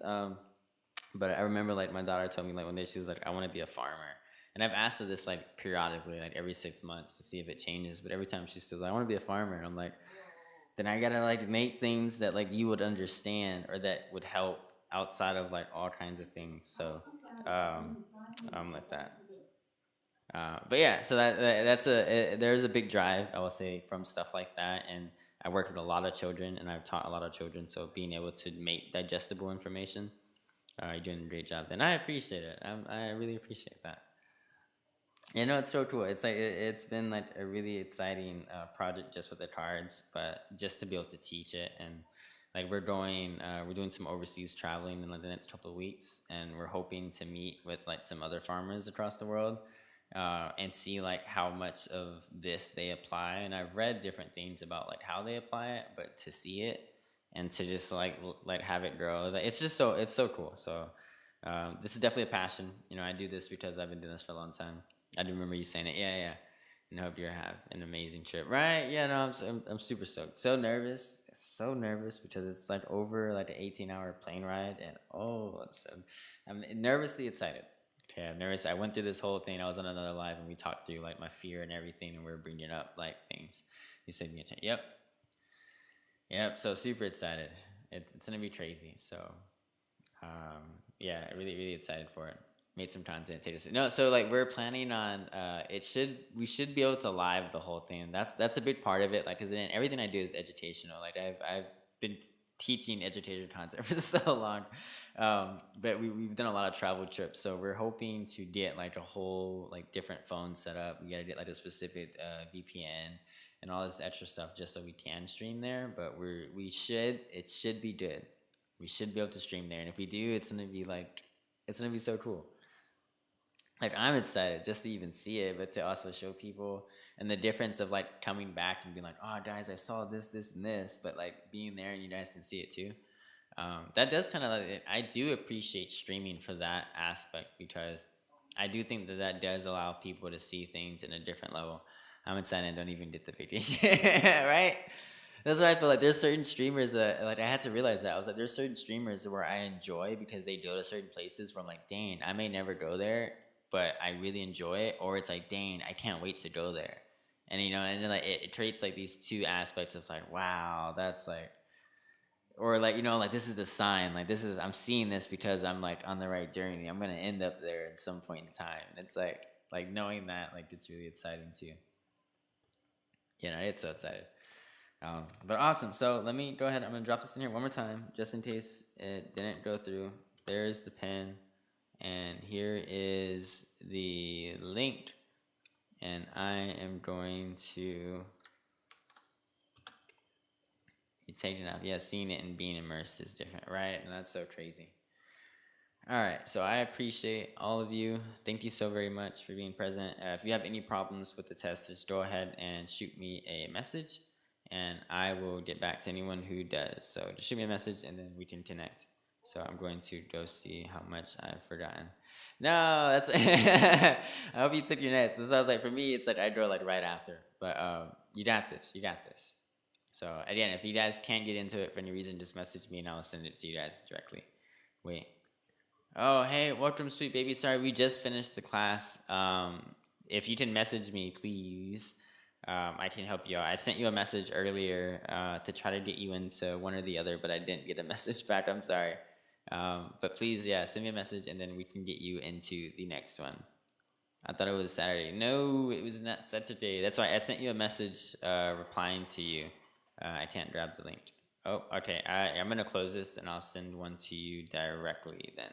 But I remember like my daughter told me like one day she was like, I want to be a farmer. And I've asked her this like periodically, like every 6 months to see if it changes. But every time she still like, I want to be a farmer. And I'm like, then I gotta like make things that like you would understand or that would help outside of like all kinds of things. So um, I'm like that. But yeah, so that's there's a big drive I will say from stuff like that, and I worked with a lot of children, and I've taught a lot of children. So being able to make digestible information, you're doing a great job, and I appreciate it. I really appreciate that. You know, it's so cool. It's like it's been like a really exciting project just with the cards, but just to be able to teach it and like we're doing some overseas traveling in like the next couple of weeks, and we're hoping to meet with like some other farmers across the world and see like how much of this they apply. And I've read different things about like how they apply it, but to see it and to just like have it grow, like, it's so cool. So this is definitely a passion. You know, I do this because I've been doing this for a long time. I do remember you saying it. Yeah, yeah. And hope you have an amazing trip. Right? Yeah, no, I'm super stoked. So nervous because it's like over like an 18-hour plane ride, and I'm nervously excited. Okay, I'm nervous. I went through this whole thing. I was on another live and we talked through like my fear and everything, and we are bringing up like things. You said me, yep, yep. So super excited. It's gonna be crazy. So yeah, really excited for it. Made some content. Take us. No, so like we're planning on. We should be able to live the whole thing. That's a big part of it. Like, cause then everything I do is educational. Like I've been teaching educational content for so long, but we've done a lot of travel trips. So we're hoping to get like a whole like different phone set up. We gotta get like a specific VPN and all this extra stuff just so we can stream there. But it should be good. We should be able to stream there, and if we do, it's gonna be so cool. Like I'm excited just to even see it, but to also show people and the difference of like coming back and being like, oh guys, I saw this and this, but like being there and you guys can see it too. That does kind of like, I do appreciate streaming for that aspect because I do think that does allow people to see things in a different level. I'm excited I don't even get the vacation, right? That's what I feel like. There's certain streamers that like I had to realize that I was like, there's certain streamers where I enjoy because they go to certain places where I'm like, dang, I may never go there, but I really enjoy it. Or it's like, dang, I can't wait to go there. And you know, and then like it creates like these two aspects of like, wow, that's like, or like you know, like this is a sign. Like I'm seeing this because I'm like on the right journey. I'm gonna end up there at some point in time. And it's like knowing that like it's really exciting too. You know, it's so excited. But awesome. So let me go ahead. I'm going to drop this in here one more time just in case it didn't go through. There's the pen. And here is the link. And I am going to be taking it off. Yeah, seeing it and being immersed is different, right? And that's so crazy. All right, so I appreciate all of you. Thank you so very much for being present. If you have any problems with the test, just go ahead and shoot me a message, and I will get back to anyone who does. So just shoot me a message, and then we can connect. So I'm going to go see how much I've forgotten. No, that's. I hope you took your notes. So I was like, for me, it's like I go like right after. But you got this. You got this. So again, if you guys can't get into it for any reason, just message me, and I'll send it to you guys directly. Wait. Oh, hey, welcome, sweet baby. Sorry, we just finished the class. If you can message me, please, I can help you out. I sent you a message earlier to try to get you into one or the other, but I didn't get a message back. I'm sorry. But please, yeah, send me a message, and then we can get you into the next one. I thought it was Saturday. No, it was not Saturday. That's why I sent you a message replying to you. I can't grab the link. Oh, okay. I'm going to close this, and I'll send one to you directly then.